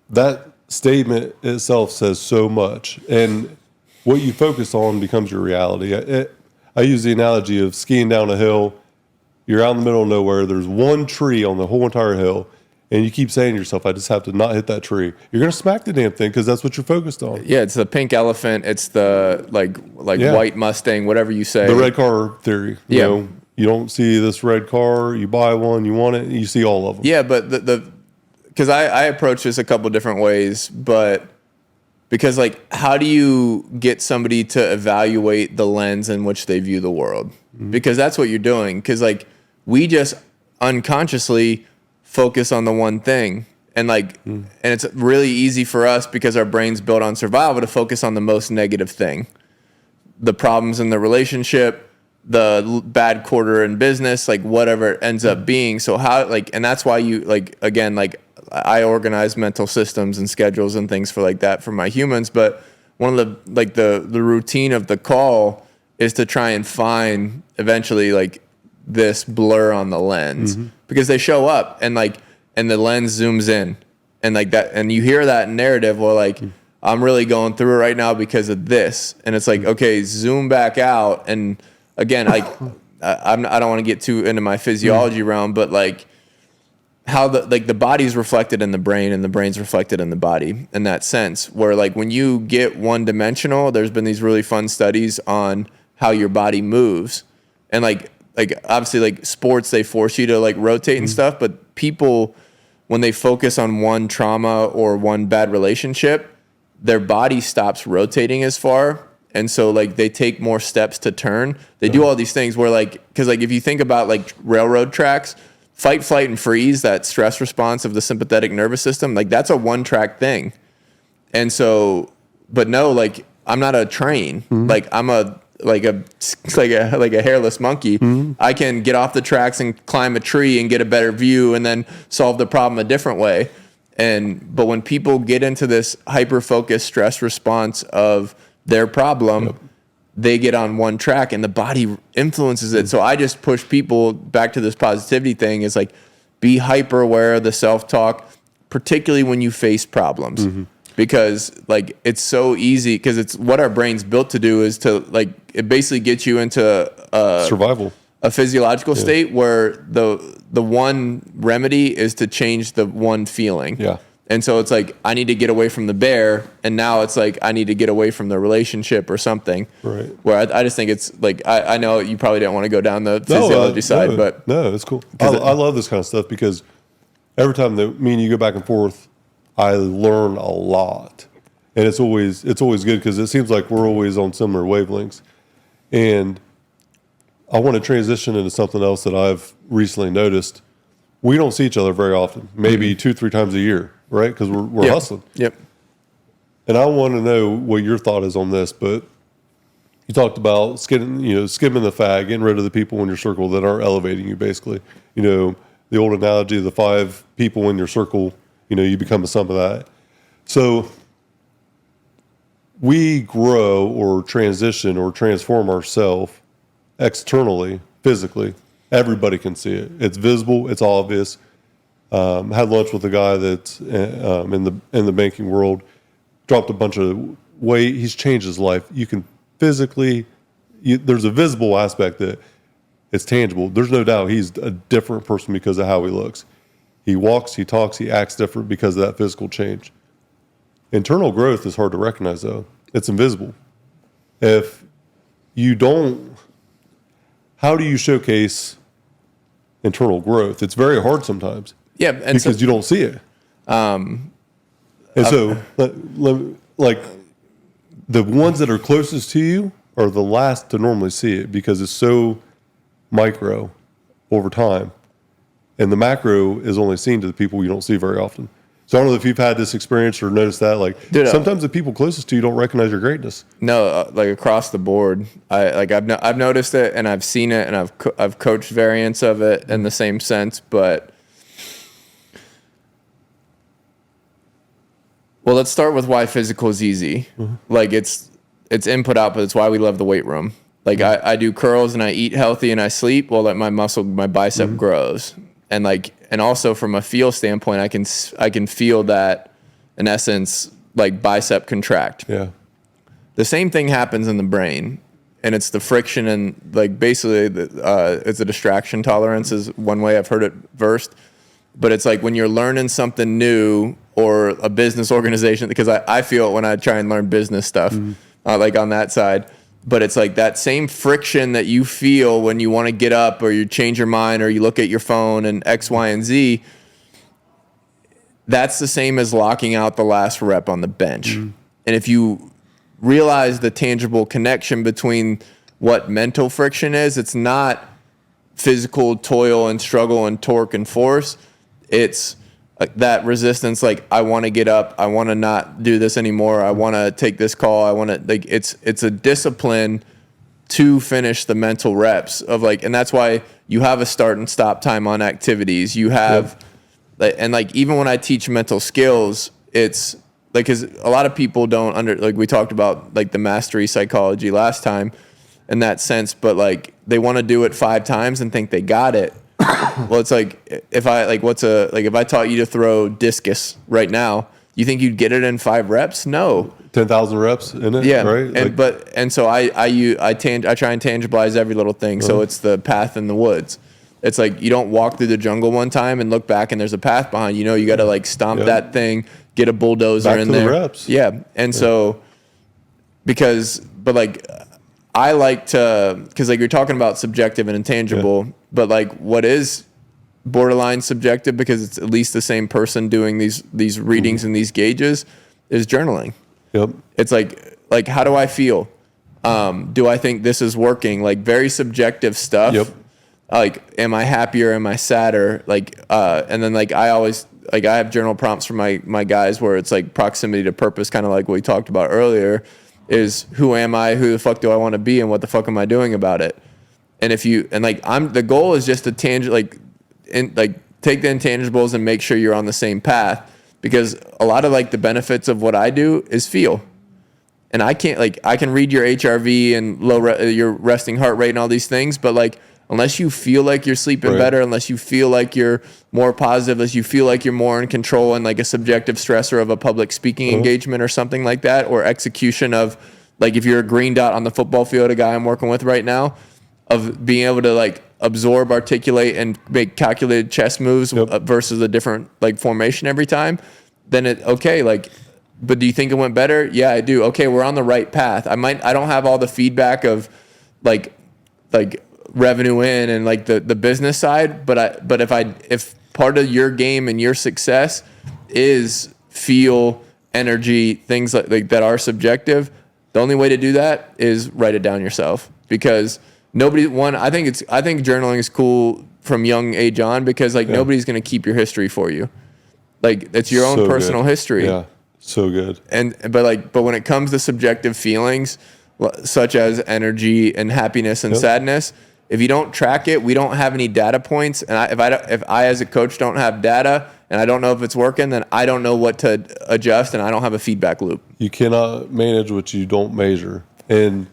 That statement itself says so much. And what you focus on becomes your reality. I use the analogy of skiing down a hill. You're out in the middle of nowhere. There's one tree on the whole entire hill. And you keep saying to yourself, I just have to not hit that tree. You're going to smack the damn thing because that's what you're focused on. Yeah, it's the pink elephant. It's the like white Mustang, whatever you say. The red car theory. You know, you don't see this red car, you buy one, you want it, you see all of them. Yeah, but because I approach this a couple different ways, but because like how do you get somebody to evaluate the lens in which they view the world? Because that's what you're doing. Because like we just unconsciously focus on the one thing and and it's really easy for us because our brain's built on survival to focus on the most negative thing, the problems in the relationship, the bad quarter in business, like whatever it ends up being. So how and that's why you again I organize mental systems and schedules and things for like that for my humans, but one of the routine of the call is to try and find eventually this blur on the lens because they show up and the lens zooms in and that, and you hear that narrative where I'm really going through it right now because of this. And it's okay, zoom back out. And again, I don't want to get too into my physiology realm, but how the body's reflected in the brain and the brain's reflected in the body in that sense where when you get one dimensional, there's been these really fun studies on how your body moves and obviously sports, they force you to rotate and stuff, but people, when they focus on one trauma or one bad relationship, their body stops rotating as far. And so they take more steps to turn. They do all these things where because if you think about railroad tracks, fight, flight, and freeze, that stress response of the sympathetic nervous system, that's a one track thing. And so, but no, I'm not a train. I'm a hairless monkey. I can get off the tracks and climb a tree and get a better view and then solve the problem a different way. But when people get into this hyper focused stress response of their problem, they get on one track and the body influences it. So I just push people back to this positivity thing is be hyper aware of the self-talk, particularly when you face problems. Because it's so easy because it's what our brain's built to do is to it basically gets you into survival, a physiological state where the one remedy is to change the one feeling. Yeah. And so it's I need to get away from the bear, and now it's I need to get away from the relationship or something. Right. Where I just think it's I know you probably don't want to go down the physiology side, but no, it's cool. I love this kind of stuff because every time that me and you go back and forth, I learn a lot, and it's always good because it seems like we're always on similar wavelengths. And I want to transition into something else that I've recently noticed. We don't see each other very often, maybe 2-3 times a year, right? Because we're hustling. Yep. And I want to know what your thought is on this. But you talked about skimming the fag, getting rid of the people in your circle that aren't elevating you. Basically, the old analogy of the 5 people in your circle. You become a sum of that. So we grow or transition or transform ourselves externally physically. Everybody can see it. It's visible. It's obvious. Had lunch with a guy that's in the banking world. Dropped a bunch of weight. He's changed his life. You can physically. There's a visible aspect that it's tangible. There's no doubt he's a different person because of how he looks. He walks, he talks, he acts different because of that physical change. Internal growth is hard to recognize, though. It's invisible. If you don't, how do you showcase internal growth? It's very hard sometimes. Yeah, and because you don't see it. And so, like, the ones that are closest to you are the last to normally see it because it's so micro over time. And the macro is only seen to the people you don't see very often. So I don't know if you've had this experience or noticed that. Like, sometimes the people closest to you don't recognize your greatness. No, like across the board, I've noticed it and I've seen it and I've coached variants of it in the same sense. But well, let's start with why physical is easy. Mm-hmm. Like it's input output. It's why we love the weight room. Like I do curls and I eat healthy and I sleep. Well, like my bicep mm-hmm. grows. And also from a feel standpoint, I can feel that in essence, like bicep contract. Yeah. The same thing happens in the brain, and it's the friction and like basically it's a distraction tolerance is one way I've heard it versed. But it's like when you're learning something new or a business organization, because I feel it when I try and learn business stuff, like on that side. But it's like that same friction that you feel when you want to get up or you change your mind or you look at your phone and X, Y, and Z. That's the same as locking out the last rep on the bench. Mm-hmm. And if you realize the tangible connection between what mental friction is, it's not physical toil and struggle and torque and force. It's that resistance, like I want to get up, I want to not do this anymore, I want to take this call, I want to like it's a discipline to finish the mental reps of like, and that's why you have a start and stop time on activities. You have, and like even when I teach mental skills, it's like because a lot of people don't like we talked about like the mastery psychology last time in that sense, but like they want to do it 5 times and think they got it. Well, it's like if I taught you to throw discus right now, you think you'd get it in 5 reps? No. 10,000 reps in it. Yeah, right. And so I try and tangibilize every little thing. So it's the path in the woods. It's like you don't walk through the jungle one time and look back and there's a path behind. You know, you got to like stomp that thing, get a bulldozer back in to there. The reps. Yeah, and so I like to, because like you're talking about subjective and intangible, but like what is borderline subjective, because it's at least the same person doing these readings and these gauges, is journaling. Yep. It's like how do I feel? Do I think this is working? Like very subjective stuff. Yep. Like, am I happier? Am I sadder? Like, and then like I always like I have journal prompts for my guys where it's like proximity to purpose, kind of like what we talked about earlier. Is who am I? Who the fuck do I want to be? And what the fuck am I doing about it? And the goal is just to take the intangibles and make sure you're on the same path, because a lot of like the benefits of what I do is feel. And I can read your HRV and your resting heart rate and all these things, but like unless you feel like you're sleeping better, unless you feel like you're more positive, unless you feel like you're more in control and like a subjective stressor of a public speaking engagement or something like that, or execution of like if you're a green dot on the football field, a guy I'm working with right now, of being able to like absorb, articulate, and make calculated chess moves versus a different like formation every time, then but do you think it went better? Yeah, I do. Okay, we're on the right path. I don't have all the feedback of like revenue in and like the business side, but if part of your game and your success is feel, energy, things like that are subjective, the only way to do that is write it down yourself, because I think journaling is cool from young age on, because like nobody's going to keep your history for you. Like it's your own personal history. Yeah. So good. But when it comes to subjective feelings such as energy and happiness and sadness, if you don't track it, we don't have any data points. And if I as a coach don't have data and I don't know if it's working, then I don't know what to adjust, and I don't have a feedback loop. You cannot manage what you don't measure. And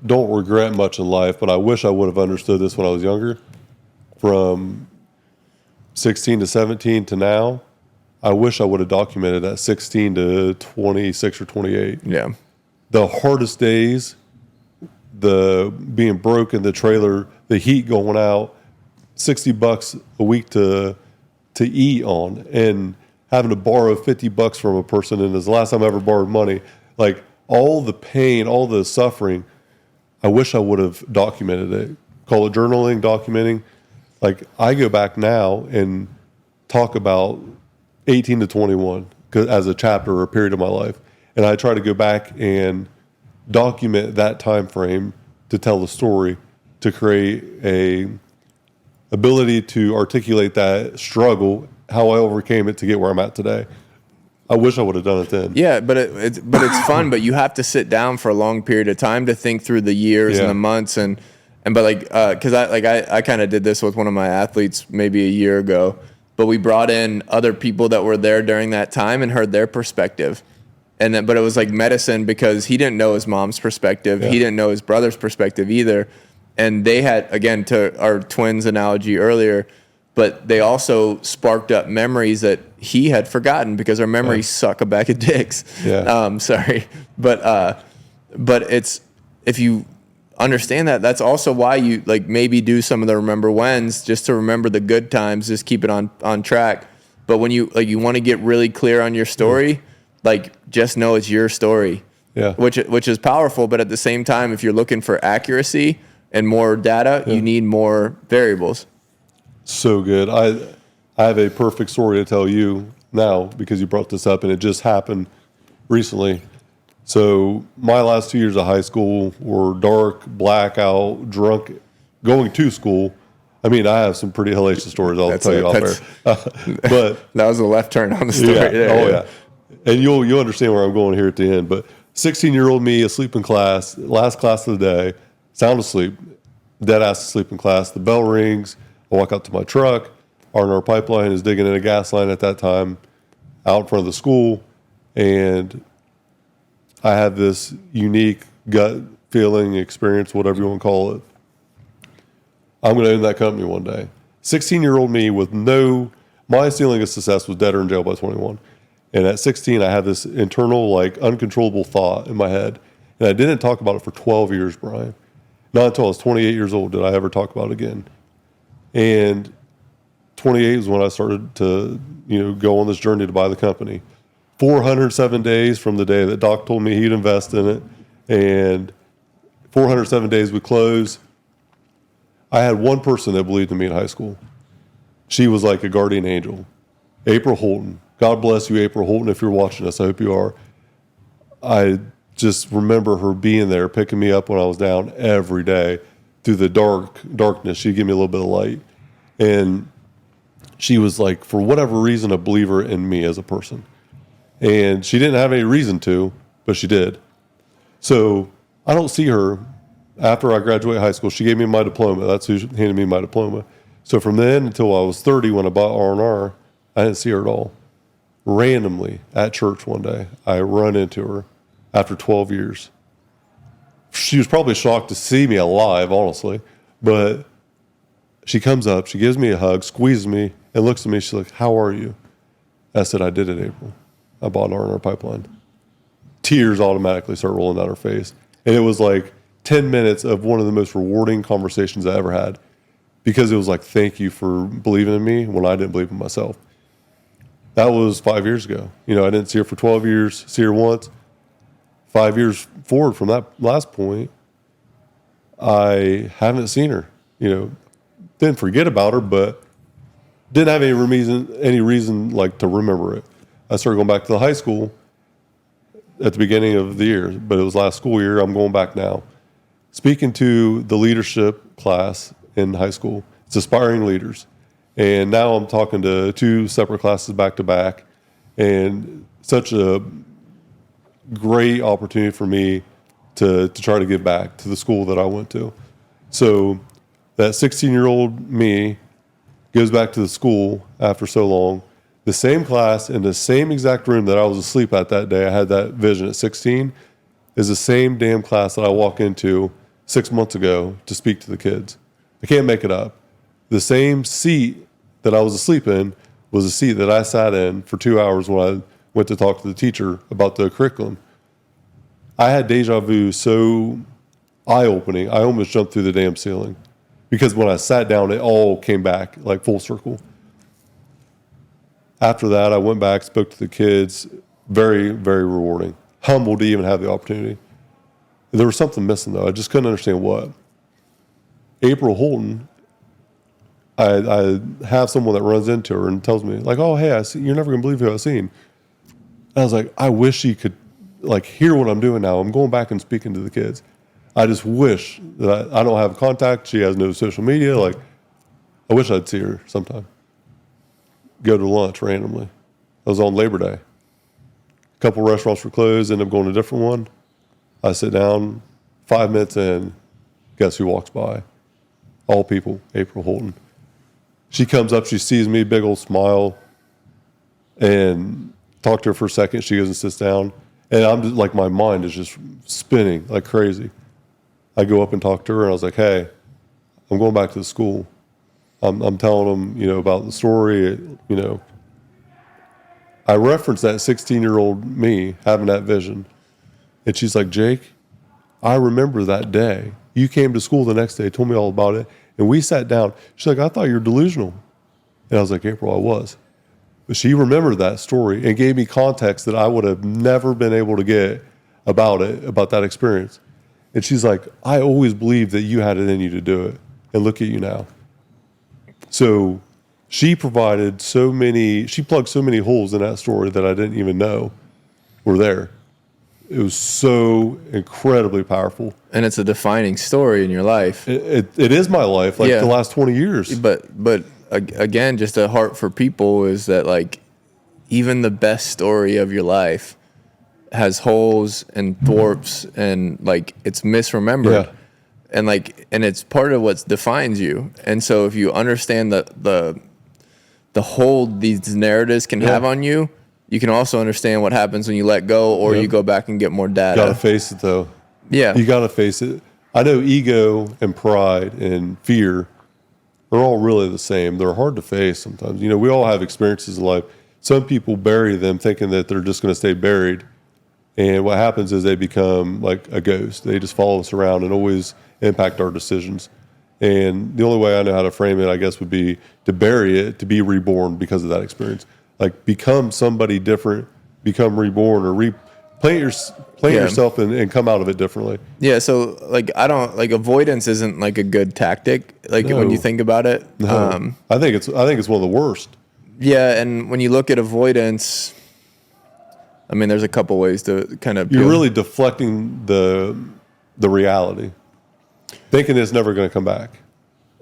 don't regret much in life, but I wish I would have understood this when I was younger. From 16 to 17 to now, I wish I would have documented that 16 to 26 or 28. Yeah. The hardest days, the being broke in the trailer, the heat going out, $60 a week to eat on, and having to borrow $50 from a person, and it's the last time I ever borrowed money. Like all the pain, all the suffering, I wish I would have documented it. Call it journaling, documenting. Like I go back now and talk about 18 to 21 as a chapter or a period of my life, and I try to go back and document that time frame to tell the story, to create a ability to articulate that struggle, how I overcame it to get where I'm at today. I wish I would have done it then. Yeah, but it's fun. But you have to sit down for a long period of time to think through the years Yeah. and the months but like because I kind of did this with one of my athletes maybe a year ago. But we brought in other people that were there during that time and heard their perspective. And then, but it was like medicine because he didn't know his mom's perspective. Yeah. He didn't know his brother's perspective either. And they had, again, to our twins analogy earlier, but they also sparked up memories that he had forgotten because our memories suck a bag of dicks. Yeah. Sorry. But it's, if you understand that, that's also why you like maybe do some of the remember whens just to remember the good times, just keep it on track. But when you like, you want to get really clear on your story, like just know it's your story, Yeah. which is powerful. But at the same time, if you're looking for accuracy and more data, you need more variables. So good. I have a perfect story to tell you now because you brought this up and it just happened recently. So my last 2 years of high school were dark, blackout, drunk, going to school. I mean, I have some pretty hellacious stories I'll tell you off there. But That was a left turn on the story. yeah, there, yeah. And you'll understand where I'm going here at the end. But 16-year-old me asleep in class, last class of the day, sound asleep, dead ass asleep in class. The bell rings. I walk out to my truck. R&R Pipeline is digging in a gas line at that time out in front of the school. And I have this unique gut feeling, experience, whatever you want to call it. I'm going to own that company one day. 16-year-old me with my ceiling of success was dead or in jail by 21. And at 16, I had this internal, like, uncontrollable thought in my head. And I didn't talk about it for 12 years, Brian. Not until I was 28 years old did I ever talk about it again. And 28 was when I started to, go on this journey to buy the company. 407 days from the day that Doc told me he'd invest in it. And 407 days we closed. I had one person that believed in me in high school. She was like a guardian angel. April Holton. God bless you, April Holton, if you're watching us. I hope you are. I just remember her being there, picking me up when I was down every day through the darkness. She'd give me a little bit of light. And she was like, for whatever reason, a believer in me as a person. And she didn't have any reason to, but she did. So I don't see her after I graduated high school. She gave me my diploma. That's who handed me my diploma. So from then until I was 30 when I bought R&R, I didn't see her at all. Randomly at church one day, I run into her after 12 years. She was probably shocked to see me alive, honestly. But she comes up, she gives me a hug, squeezes me, and looks at me. She's like, "How are you?" I said, "I did it, April. I bought an R&R Pipeline." Tears automatically start rolling down her face. And it was like 10 minutes of one of the most rewarding conversations I ever had because it was like, thank you for believing in me when I didn't believe in myself. That was 5 years ago. I didn't see her for 12 years, see her once. 5 years forward from that last point, I haven't seen her. Didn't forget about her, but didn't have any reason like to remember it. I started going back to the high school at the beginning of the year, but it was last school year. I'm going back now. Speaking to the leadership class in high school. It's aspiring leaders. And now I'm talking to two separate classes back to back, and such a great opportunity for me to try to give back to the school that I went to. So that 16-year-old me goes back to the school after so long, the same class in the same exact room that I was asleep at that day. I had that vision at 16 is the same damn class that I walk into 6 months ago to speak to the kids. I can't make it up. The same seat that I was asleep in was a seat that I sat in for 2 hours when I went to talk to the teacher about the curriculum. I had deja vu so eye-opening, I almost jumped through the damn ceiling. Because when I sat down, it all came back like full circle. After that, I went back, spoke to the kids. Very, very rewarding. Humbled to even have the opportunity. There was something missing, though. I just couldn't understand what. April Holton, I have someone that runs into her and tells me, like, oh, hey, you're never going to believe who I've seen. I was like, I wish she could, like, hear what I'm doing now. I'm going back and speaking to the kids. I just wish that I don't have contact. She has no social media. Like, I wish I'd see her sometime. Go to lunch randomly. I was on Labor Day. A couple restaurants were closed, ended up going to a different one. I sit down, 5 minutes in, guess who walks by? All people, April Holton. She comes up, she sees me, big old smile, and talk to her for a second. She goes and sits down, and I'm just like, my mind is just spinning like crazy. I go up and talk to her, and I was like, hey, I'm going back to the school. I'm telling them, about the story, I referenced that 16-year-old me having that vision. And she's like, Jake, I remember that day. You came to school the next day, told me all about it, and we sat down. She's like, I thought you were delusional. And I was like, April, I was. But she remembered that story and gave me context that I would have never been able to get about that experience. And she's like, I always believed that you had it in you to do it. And look at you now. So she plugged so many holes in that story that I didn't even know were there. It was so incredibly powerful. And it's a defining story in your life. It is my life, the last 20 years. But again, just a heart for people is that, like, even the best story of your life has holes and thwarps and, like, it's misremembered. Yeah. And it's part of what defines you. And so if you understand the hold these narratives can have on you, you can also understand what happens when you let go or you go back and get more data. Got to face it, though. Yeah. You got to face it. I know ego and pride and fear are all really the same. They're hard to face sometimes. We all have experiences in life. Some people bury them thinking that they're just going to stay buried. And what happens is they become like a ghost. They just follow us around and always impact our decisions. And the only way I know how to frame it, I guess, would be to bury it, to be reborn because of that experience. Like, become somebody different, become reborn, or plant yourself and come out of it differently. Yeah, so avoidance isn't like a good tactic. When you think about it, no. I think it's one of the worst. Yeah, and when you look at avoidance, I mean, there's a couple ways to kind of. You're really deflecting the reality, thinking it's never going to come back.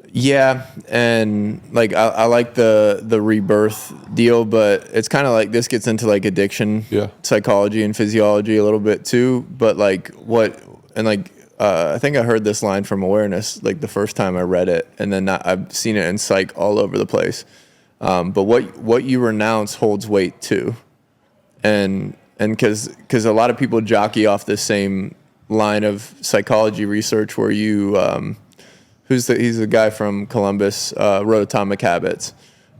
Yeah, and I like the rebirth deal, but it's kind of like this gets into like addiction, psychology and physiology a little bit too. But I think I heard this line from Awareness like the first time I read it, and then I've seen it in psych all over the place. But what you renounce holds weight too, and because a lot of people jockey off this same line of psychology research where you. He's the guy from Columbus, wrote Atomic Habits.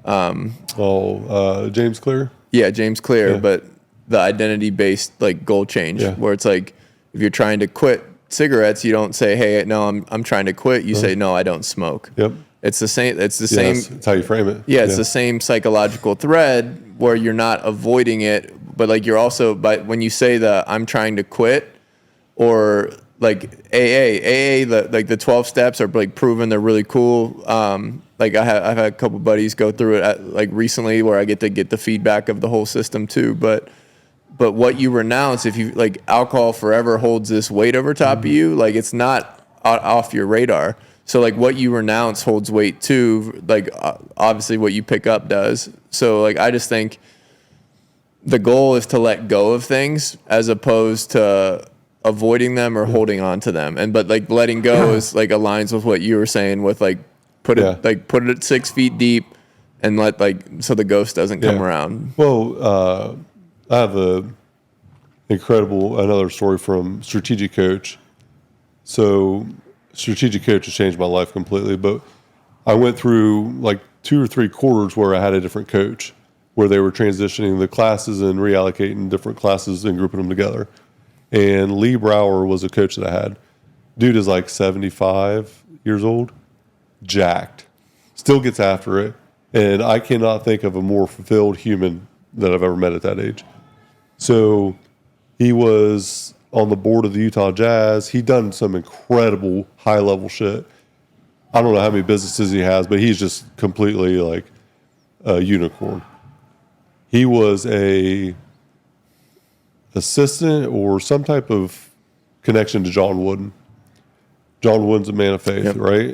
James Clear? Yeah, James Clear, but the identity-based like goal change, where it's like if you're trying to quit cigarettes, you don't say, "Hey, no, I'm trying to quit." You say, "No, I don't smoke." Yep. It's the same. It's the same. That's how you frame it. Yeah, it's the same psychological thread where you're not avoiding it, but like you're also. But when you say I'm trying to quit, or like AA, the 12 steps are like proven they're really cool. I've had a couple buddies go through it recently where I get the feedback of the whole system too. But what you renounce, if you like alcohol forever holds this weight over top of you, like it's not off your radar. So like what you renounce holds weight too. Like obviously what you pick up does. So like I just think the goal is to let go of things as opposed to avoiding them or holding on to them. But like letting go is like aligns with what you were saying with like put it 6 feet deep and let so the ghost doesn't come around. Well, I have another story from Strategic Coach. So strategic coach has changed my life completely. But I went through like 2 or 3 quarters where I had a different coach, where they were transitioning the classes and reallocating different classes and grouping them together. And Lee Brower was a coach that I had. Dude is like 75 years old, jacked, still gets after it. And I cannot think of a more fulfilled human that I've ever met at that age. So he was on the board of the Utah Jazz. He'd done some incredible high-level shit. I don't know how many businesses he has, but he's just completely like a unicorn. He was a assistant or some type of connection to John Wooden. John Wooden's a man of faith, right?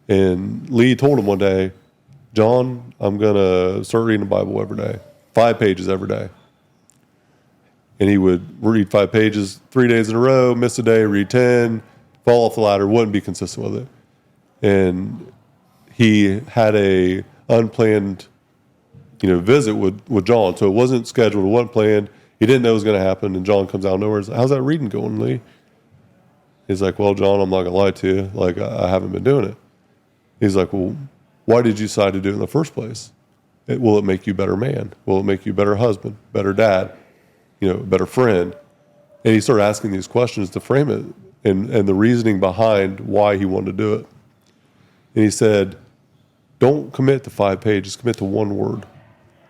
And Lee told him one day, John, I'm going to start reading the Bible every day, 5 pages every day. And he would read 5 pages 3 days in a row, miss a day, read 10, fall off the ladder, wouldn't be consistent with it. And he had a unplanned, visit with John. So it wasn't scheduled, it wasn't planned. He didn't know it was going to happen. And John comes out of nowhere and says, how's that reading going, Lee? He's like, well, John, I'm not going to lie to you. Like, I haven't been doing it. He's like, well, why did you decide to do it in the first place? Will it make you a better man? Will it make you a better husband, better dad, better friend? And he started asking these questions to frame it and the reasoning behind why he wanted to do it. And he said, don't commit to 5 pages, commit to 1 word.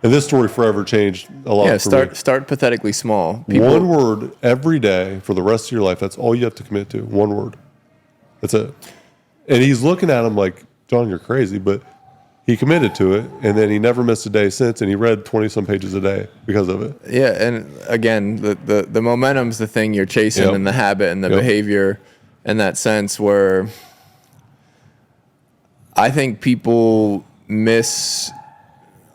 And this story forever changed a lot for me. Start pathetically small. 1 word every day for the rest of your life. That's all you have to commit to. 1 word. That's it. And he's looking at him like, John, you're crazy. But he committed to it, and then he never missed a day since, and he read 20-some pages a day because of it. Yeah, and again, the momentum's the thing you're chasing, and the habit and the behavior in that sense, where I think people miss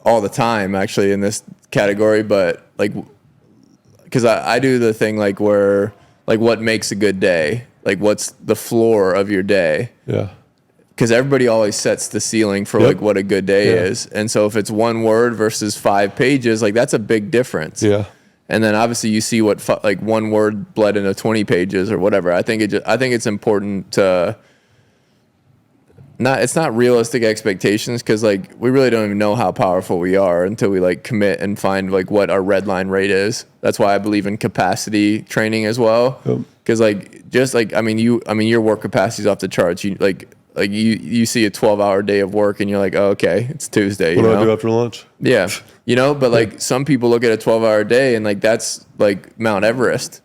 all the time, actually, in this category, but like, because I do the thing like where, like, what makes a good day? Like, what's the floor of your day? Yeah. Because everybody always sets the ceiling for like what a good day is. And so if it's 1 word versus 5 pages, like that's a big difference. Yeah. And then obviously you see what like 1 word bled into 20 pages or whatever. I think it's important to it's not realistic expectations, because like we really don't even know how powerful we are until we like commit and find like what our red line rate is. That's why I believe in capacity training as well. Because like just like your work capacity is off the charts. You see a 12-hour day of work and you're like, oh, okay, it's Tuesday. What do I do after lunch? Yeah. But like some people look at a 12-hour day and like that's like Mount Everest.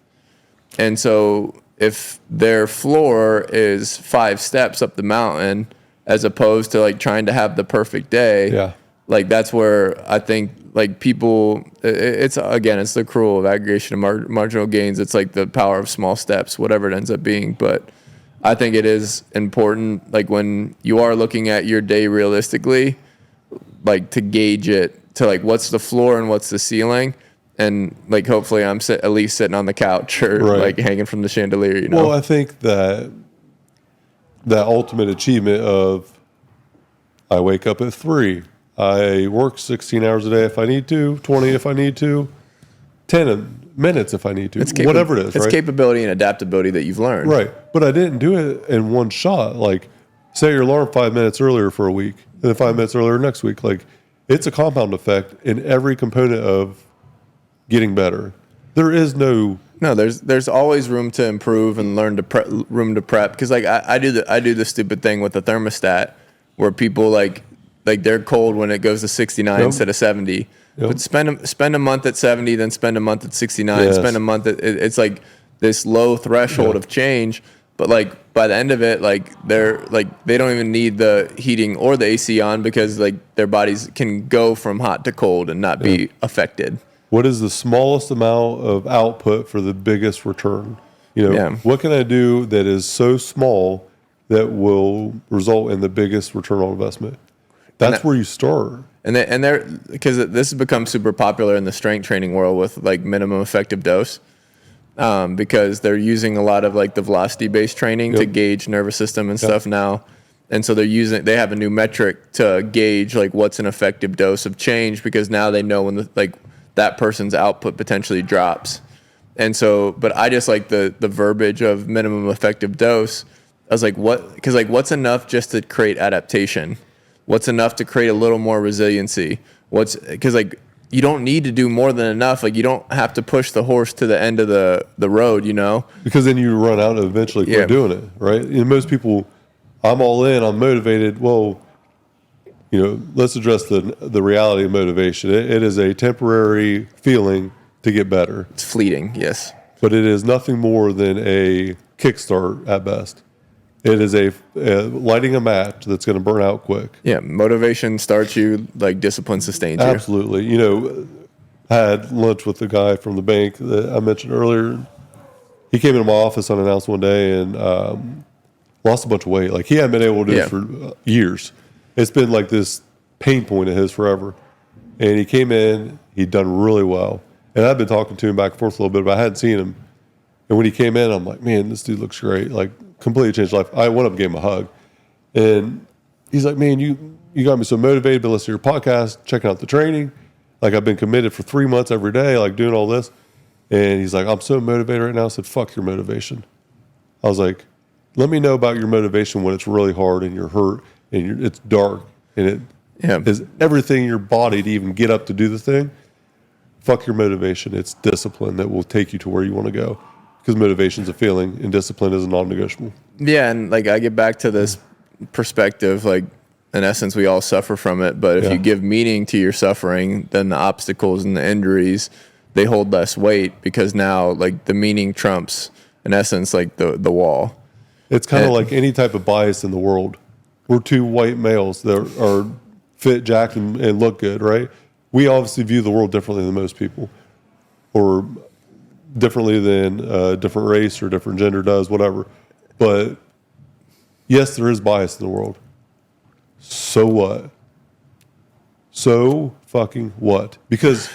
And so if their floor is 5 steps up the mountain as opposed to like trying to have the perfect day, like that's where I think like people, it's the accrual of aggregation of marginal gains. It's like the power of small steps, whatever it ends up being. But I think it is important, like when you are looking at your day realistically, like to gauge it to like what's the floor and what's the ceiling, and like hopefully I'm at least sitting on the couch or like hanging from the chandelier. Well, I think that ultimate achievement of I wake up at 3, I work 16 hours a day if I need to, 20 if I need to, 10 minutes if I need to, whatever it is. It's capability and adaptability that you've learned. Right. But I didn't do it in one shot. Like, set your alarm 5 minutes earlier for a week, and then 5 minutes earlier next week. Like, it's a compound effect in every component of getting better. There is no. There's always room to improve and room to prep. Because like I do the stupid thing with the thermostat where people like they're cold when it goes to 69 instead of 70. But spend a month at 70, then spend a month at 69. Spend a month at it's like this low threshold of change. But like by the end of it, like they don't even need the heating or the AC on, because like their bodies can go from hot to cold and not be affected. What is the smallest amount of output for the biggest return? What can I do that is so small that will result in the biggest return on investment? That's where you start. And they're because this has become super popular in the strength training world with like minimum effective dose, because they're using a lot of like the velocity based training to gauge nervous system and stuff now, and so they have a new metric to gauge like what's an effective dose of change, because now they know when that person's output potentially drops, and so but I just like the verbiage of minimum effective dose I was like, what? Because like, what's enough just to create adaptation? What's enough to create a little more resiliency? Because like, you don't need to do more than enough. Like, you don't have to push the horse to the end of the road, you know? Because then you run out and eventually quit doing it, right? And most people, I'm all in, I'm motivated. Well, you know, let's address the reality of motivation. It is a temporary feeling to get better, It's fleeting, yes. but it is nothing more than a kickstart at best. It is a lighting a match that's going to burn out quick. Yeah, motivation starts you, like discipline sustains you. Absolutely. You know, I had lunch with the guy from the bank that I mentioned earlier. He came into my office unannounced one day and lost a bunch of weight. Like, he hadn't been able to do it for years. It's been like this pain point of his forever. And he came in, he'd done really well. And I've been talking to him back and forth a little bit, but I hadn't seen him. And when he came in, I'm like, man, this dude looks great. Like, completely changed life. I went up and gave him a hug. And he's like, man, you got me so motivated to listen to your podcast, checking out the training. Like, I've been committed for 3 months every day, like doing all this. And he's like, I'm so motivated right now. I said, fuck your motivation. I was like, let me know about your motivation when it's really hard and you're hurt and it's dark and it is everything in your body to even get up to do the thing. Fuck your motivation. It's discipline that will take you to where you want to go. Because motivation is a feeling and discipline is a non-negotiable. Yeah, and like, I get back to this perspective, like, in essence, we all suffer from it. But if you give meaning to your suffering, then the obstacles and the injuries, they hold less weight, because now, like, the meaning trumps, in essence, like the wall. It's kind of like any type of bias in the world. We're two white males that are fit, jacked, and look good, right? We obviously view the world differently than most people, or differently than a different race or different gender does, whatever. But yes, there is bias in the world. So what? So fucking what? Because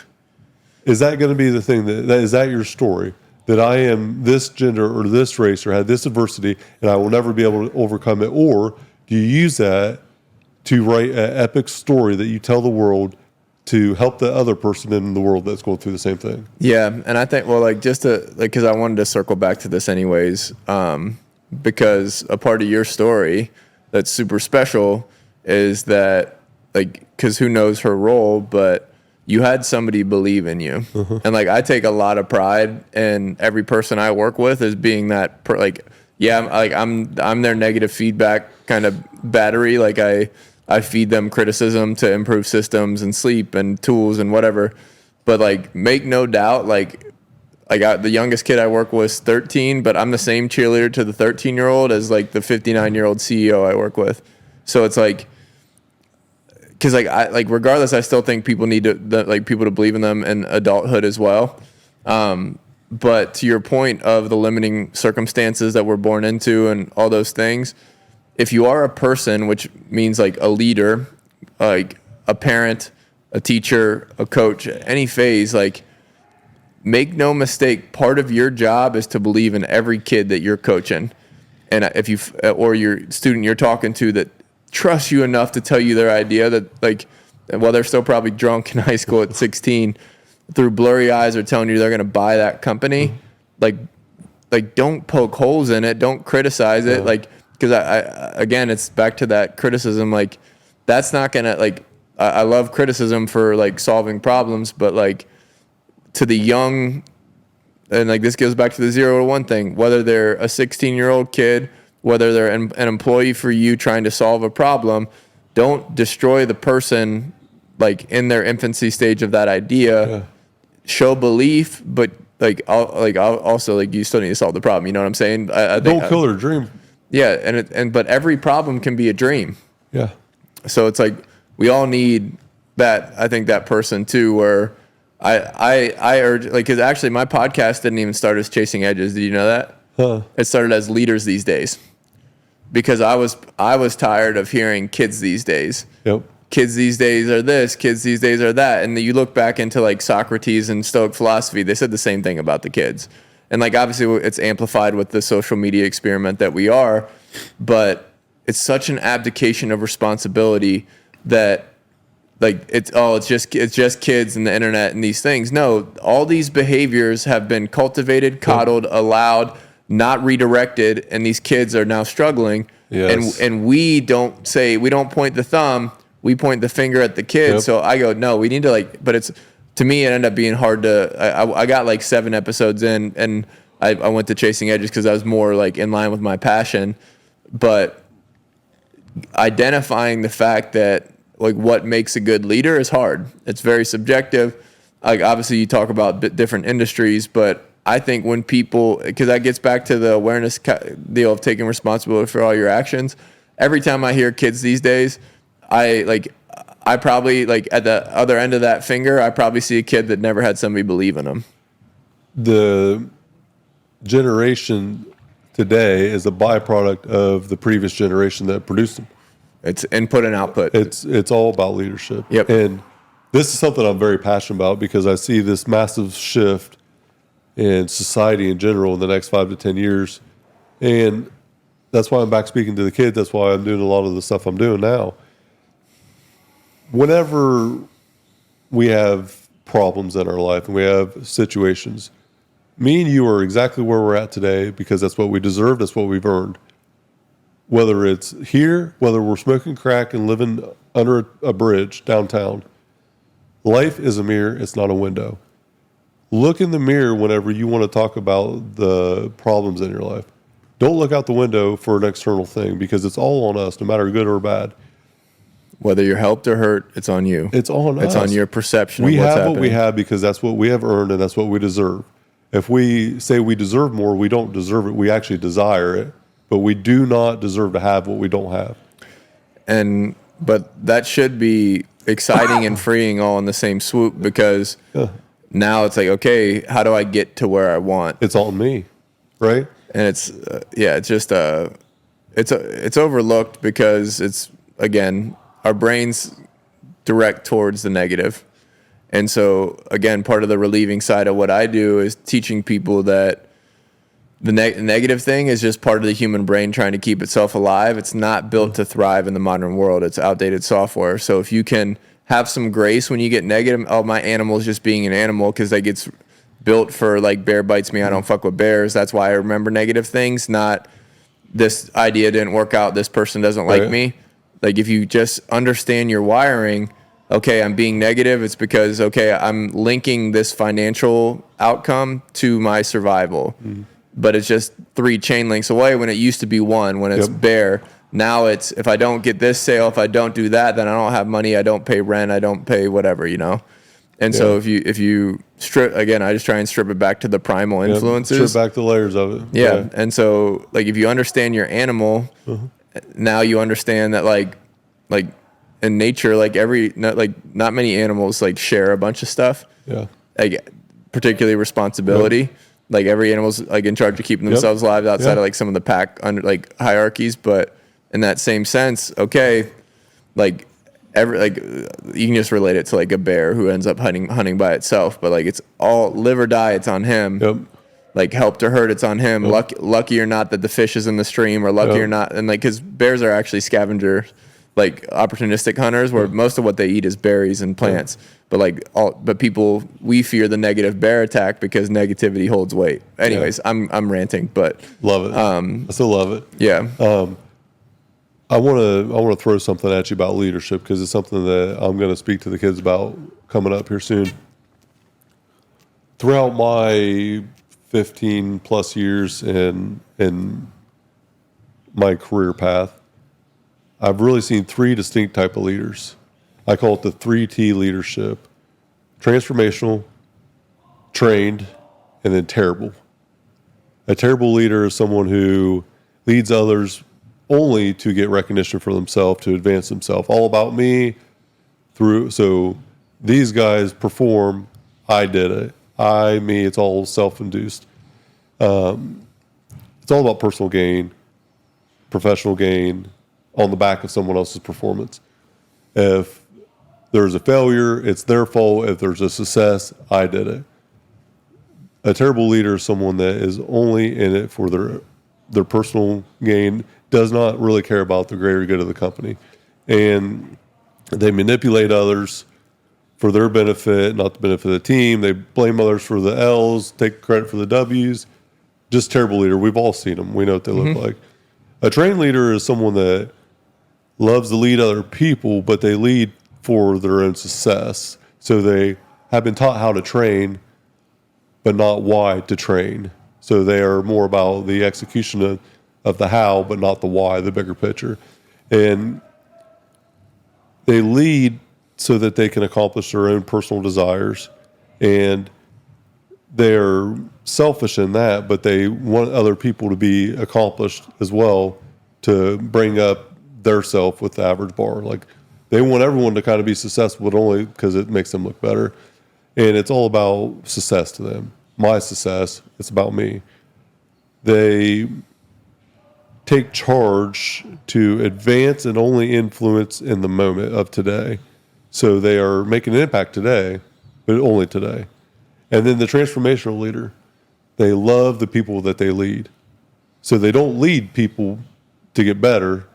is that going to be the thing that is that your story? That I am this gender or this race or had this adversity and I will never be able to overcome it? Or do you use that to write an epic story that you tell the world to help the other person in the world that's going through the same thing? Yeah, and I think, well, like, just to, like, because I wanted to circle back to this anyways, because a part of your story that's super special is that, like, because who knows her role, but you had somebody believe in you. And, like, I take a lot of pride in every person I work with as being that, I'm their negative feedback kind of battery. Like, I feed them criticism to improve systems and sleep and tools and whatever. But, like, make no doubt, the youngest kid I work with is 13, but I'm the same cheerleader to the 13-year-old as, like, the 59-year-old CEO I work with. So it's like, because, like, regardless, I still think people need to, people to believe in them in adulthood as well. But to your point of the limiting circumstances that we're born into and all those things, if you are a person, which means like a leader, like a parent, a teacher, a coach, any phase, like, make no mistake, part of your job is to believe in every kid that you're coaching. And if you, or your student you're talking to that trusts you enough to tell you their idea, that, like, while they're still probably drunk in high school at 16, through blurry eyes are telling you they're going to buy that company, like don't poke holes in it. Don't criticize it. Like, because I again, it's back to that criticism. Like, that's not going to, like, I love criticism for, like, solving problems, but, like, to the young, and, like, this goes back to the 0 to 1 thing, whether they're a 16-year-old kid, whether they're an employee for you trying to solve a problem, don't destroy the person, like, in their infancy stage of that idea. Yeah. Show belief, but, I'll also, like, you still need to solve the problem. You know what I'm saying? I think, don't kill their dream. Yeah, but every problem can be a dream. Yeah. So it's like, we all need that. I think that person too, where I urge, like, because actually my podcast didn't even start as Chasing Edges. Did you know that? Huh. It started as Leaders These Days, because I was tired of hearing kids these days. Yep. Kids these days are this, kids these days are that. And you look back into, like, Socrates and Stoic philosophy, they said the same thing about the kids. And, like, obviously it's amplified with the social media experiment that we are, but it's such an abdication of responsibility that, like, it's just kids and the internet and these things. No, all these behaviors have been cultivated, coddled, allowed, not redirected, and these kids are now struggling. Yes. And we don't point the thumb, we point the finger at the kids. Yep. So I go, no, we need to but it's, to me, it ended up being hard to, I got like 7 episodes in, and I went to Chasing Edges because I was more like in line with my passion. But identifying the fact that like what makes a good leader is hard. It's very subjective. Like obviously you talk about different industries, but I think when people, because that gets back to the awareness deal of taking responsibility for all your actions. Every time I hear kids these days, I probably like at the other end of that finger, I probably see a kid that never had somebody believe in them. The generation today is a byproduct of the previous generation that produced them. It's input and output. It's all about leadership. Yep. And this is something I'm very passionate about because I see this massive shift in society in general in the next 5 to 10 years. And that's why I'm back speaking to the kids. That's why I'm doing a lot of the stuff I'm doing now. Whenever we have problems in our life and we have situations, me and you are exactly where we're at today because that's what we deserve. That's what we've earned. Whether it's here, whether we're smoking crack and living under a bridge downtown, life is a mirror. It's not a window. Look in the mirror whenever you want to talk about the problems in your life. Don't look out the window for an external thing because it's all on us, no matter good or bad. Whether you're helped or hurt, it's on you. It's on us. It's on your perception We of what's have happening. what we have because that's what we have earned and that's what we deserve. If we say we deserve more, we don't deserve it. We actually desire it, but we do not deserve to have what we don't have. But that should be exciting and freeing all in the same swoop because now it's like, okay, how do I get to where I want? It's on me, right? And it's it's overlooked because it's, again, our brains direct towards the negative. And so, again, part of the relieving side of what I do is teaching people that the negative thing is just part of the human brain trying to keep itself alive. It's not built to thrive in the modern world. It's outdated software. So if you can have some grace when you get negative, oh, my animal is just being an animal because that gets built for like bear bites me, I don't fuck with bears. That's why I remember negative things, not this idea didn't work out, this person doesn't like me. Like if you just understand your wiring, okay, I'm being negative, it's because, okay, I'm linking this financial outcome to my survival. But it's just 3 chain links away when it used to be 1, when it's bear. Now it's, if I don't get this sale, if I don't do that, then I don't have money, I don't pay rent, I don't pay whatever, you know? And so if you strip, again, I just try and strip it back to the primal influences. Strip back the layers of it. Yeah. And so like if you understand your animal, now you understand that like in nature, like not many animals like share a bunch of stuff. Yeah. Like particularly responsibility. Like every animal's like in charge of keeping themselves alive outside of like some of the pack under like hierarchies. But in that same sense, okay, like you can just relate it to like a bear who ends up hunting by itself. But like it's all live or die, it's on him. Yep. Like helped or hurt, it's on him. Lucky or not that the fish is in the stream, or lucky or not, and like because bears are actually scavenger, like opportunistic hunters, where most of what they eat is berries and plants. But people, we fear the negative bear attack because negativity holds weight. Anyways, I'm ranting, but Love it. I still love it. yeah, I want to throw something at you about leadership because it's something that I'm going to speak to the kids about coming up here soon. Throughout my 15 plus years in my career path, I've really seen 3 distinct type of leaders. I call it the 3T leadership: transformational, trained, and then terrible. A terrible leader is someone who leads others only to get recognition for themselves, to advance themselves. All about me. So these guys perform, I did it. Me, it's all self-induced. It's all about personal gain, professional gain on the back of someone else's performance. If there's a failure, it's their fault. If there's a success, I did it. A terrible leader is someone that is only in it for their personal gain, does not really care about the greater good of the company. And they manipulate others for their benefit, not the benefit of the team. They blame others for the L's, take credit for the W's. just terrible leader. We've all seen them. We know what they look like. A trained leader is someone that loves to lead other people, but they lead for their own success. So they have been taught how to train, but not why to train. So they are more about the execution of the how, but not the why, the bigger picture. And they lead so that they can accomplish their own personal desires. And they're selfish in that, but they want other people to be accomplished as well, to bring up their self with the average bar. Like, they want everyone to kind of be successful, but only because it makes them look better. And it's all about success to them. My success, it's about me. They take charge to advance and only influence in the moment of today. So they are making an impact today, but only today. And then the transformational leader, they love the people that they lead. So they don't lead people to get better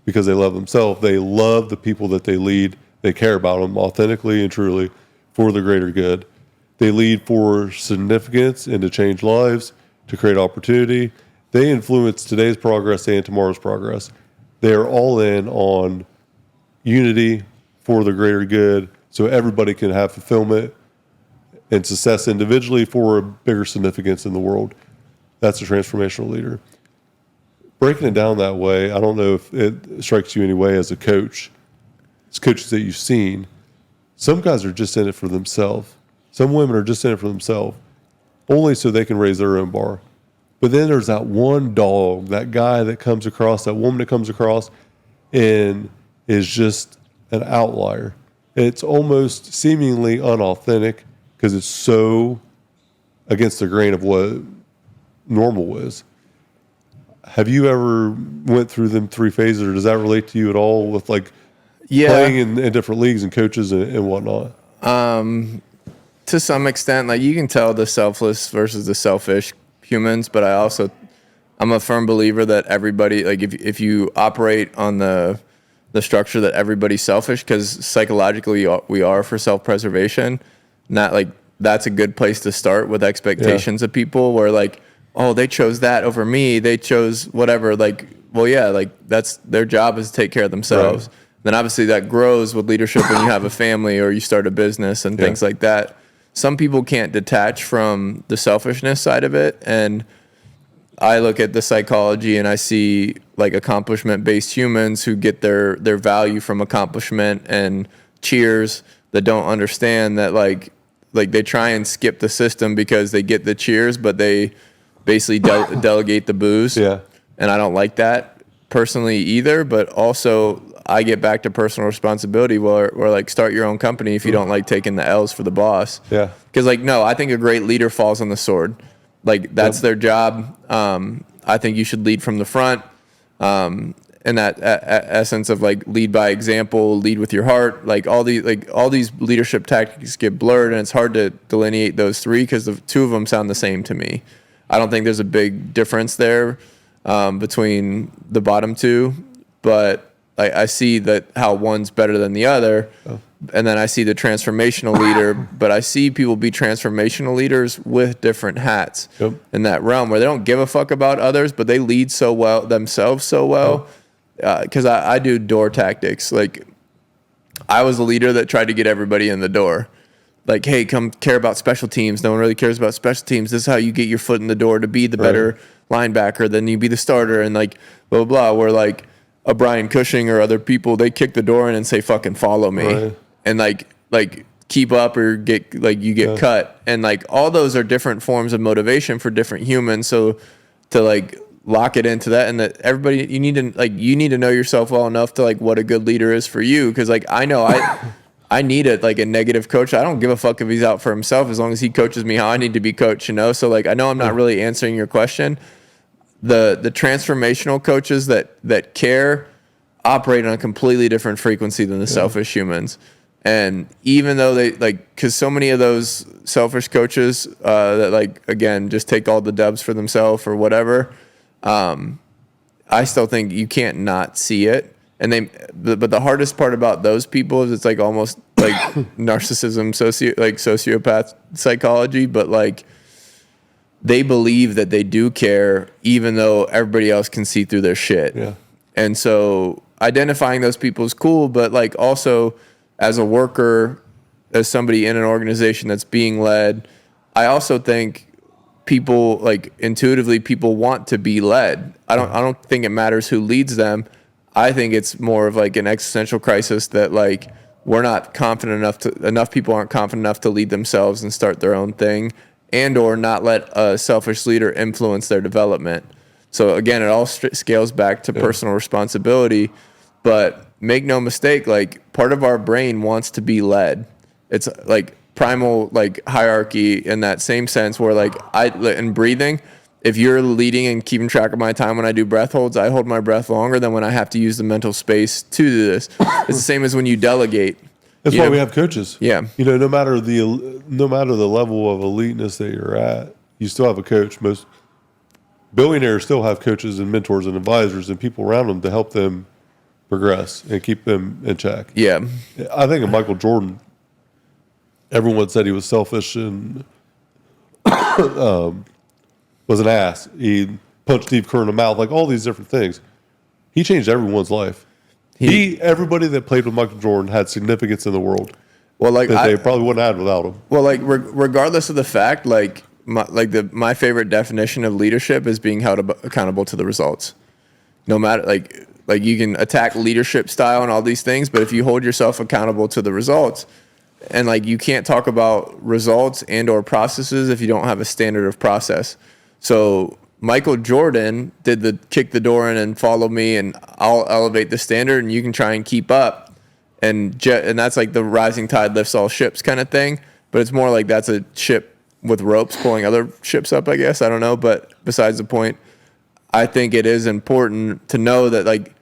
because they love themselves. They love the people that they lead. They care about them authentically and truly for the greater good. They lead for significance and to change lives, to create opportunity. They influence today's progress and tomorrow's progress. They are all in on unity for the greater good, so everybody can have fulfillment and success individually for a bigger significance in the world. That's a transformational leader. Breaking it down that way, I don't know if it strikes you anyway as a coach. It's coaches that you've seen. Some guys are just in it for themselves. Some women are just in it for themselves, only so they can raise their own bar. But then there's that one dog, that guy that comes across, that woman that comes across, and is just an outlier. It's almost seemingly unauthentic because it's so against the grain of what normal is. Have you ever went through them three phases, or does that relate to you at all with like playing in different leagues and coaches and whatnot? To some extent, like you can tell the selfless versus the selfish humans, but I'm a firm believer that everybody, like if you operate on the structure that everybody's selfish, because psychologically we are for self-preservation, not like that's a good place to start with expectations of people where like, oh, they chose that over me, they chose whatever, like, well, yeah, like that's their job is to take care of themselves. Right. Then obviously that grows with leadership when you have a family or you start a business and things like that. Some people can't detach from the selfishness side of it. And I look at the psychology and I see like accomplishment-based humans who get their value from accomplishment and cheers, that don't understand that like they try and skip the system because they get the cheers, but they basically delegate the booze. Yeah. And I don't like that personally either, but also I get back to personal responsibility where like start your own company if you don't like taking the L's for the boss. Yeah. Because like, no, I think a great leader falls on the sword. Like that's their job. I think you should lead from the front. And that essence of like lead by example, lead with your heart, like all these leadership tactics get blurred, and it's hard to delineate those three because the two of them sound the same to me. I don't think there's a big difference there between the bottom two, but I see that how one's better than the other. Oh. And then I see the transformational leader, but I see people be transformational leaders with different hats in that realm where they don't give a fuck about others, but they lead so well themselves so well. Because I do door tactics. Like I was a leader that tried to get everybody in the door. Like, hey, come care about special teams. No one really cares about special teams. This is how you get your foot in the door to be the better linebacker. Then you be the starter and like blah, blah, blah. Where like a Brian Cushing or other people, they kick the door in and say, fucking follow me. Right. And like keep up or get cut. And like all those are different forms of motivation for different humans. So to like lock it into that, and that everybody, you need to know yourself well enough to like what a good leader is for you. Cause like I know I need it like a negative coach. I don't give a fuck if he's out for himself as long as he coaches me how I need to be coached, you know? So like I know I'm not really answering your question. The transformational coaches that care operate on a completely different frequency than the selfish humans. And even though they like, cause so many of those selfish coaches that like, again, just take all the dubs for themselves or whatever, I still think you can't not see it. And but the hardest part about those people is it's like almost like narcissism, sociopath psychology. But like they believe that they do care, even though everybody else can see through their shit. Yeah. And so identifying those people is cool, but like also as a worker, as somebody in an organization that's being led, I also think people like intuitively people want to be led. I don't think it matters who leads them. I think it's more of like an existential crisis that like we're not confident enough people aren't confident enough to lead themselves and start their own thing, and or not let a selfish leader influence their development. So again, it all scales back to personal responsibility, but make no mistake, like part of our brain wants to be led. It's like primal like hierarchy in that same sense where like in breathing, if you're leading and keeping track of my time when I do breath holds, I hold my breath longer than when I have to use the mental space to do this. It's the same as when you delegate. That's why we have coaches. Yeah. You know, no matter the level of eliteness that you're at, you still have a coach. Most billionaires still have coaches and mentors and advisors and people around them to help them progress and keep them in check. Yeah. I think of Michael Jordan. Everyone said he was selfish and was an ass. He punched Steve Kerr in the mouth, like all these different things. He changed everyone's life. Everybody that played with Michael Jordan had significance in the world. Well, like that they probably wouldn't have had without him. Well, like regardless of the fact, like my favorite definition of leadership is being held accountable to the results. No matter like you can attack leadership style and all these things, but if you hold yourself accountable to the results, and like you can't talk about results and or processes if you don't have a standard of process. So Michael Jordan did the kick the door in and follow me, and I'll elevate the standard, and you can try and keep up, and that's like the rising tide lifts all ships kind of thing. But it's more like that's a ship with ropes pulling other ships up, I guess. I don't know, but besides the point, I think it is important to know that like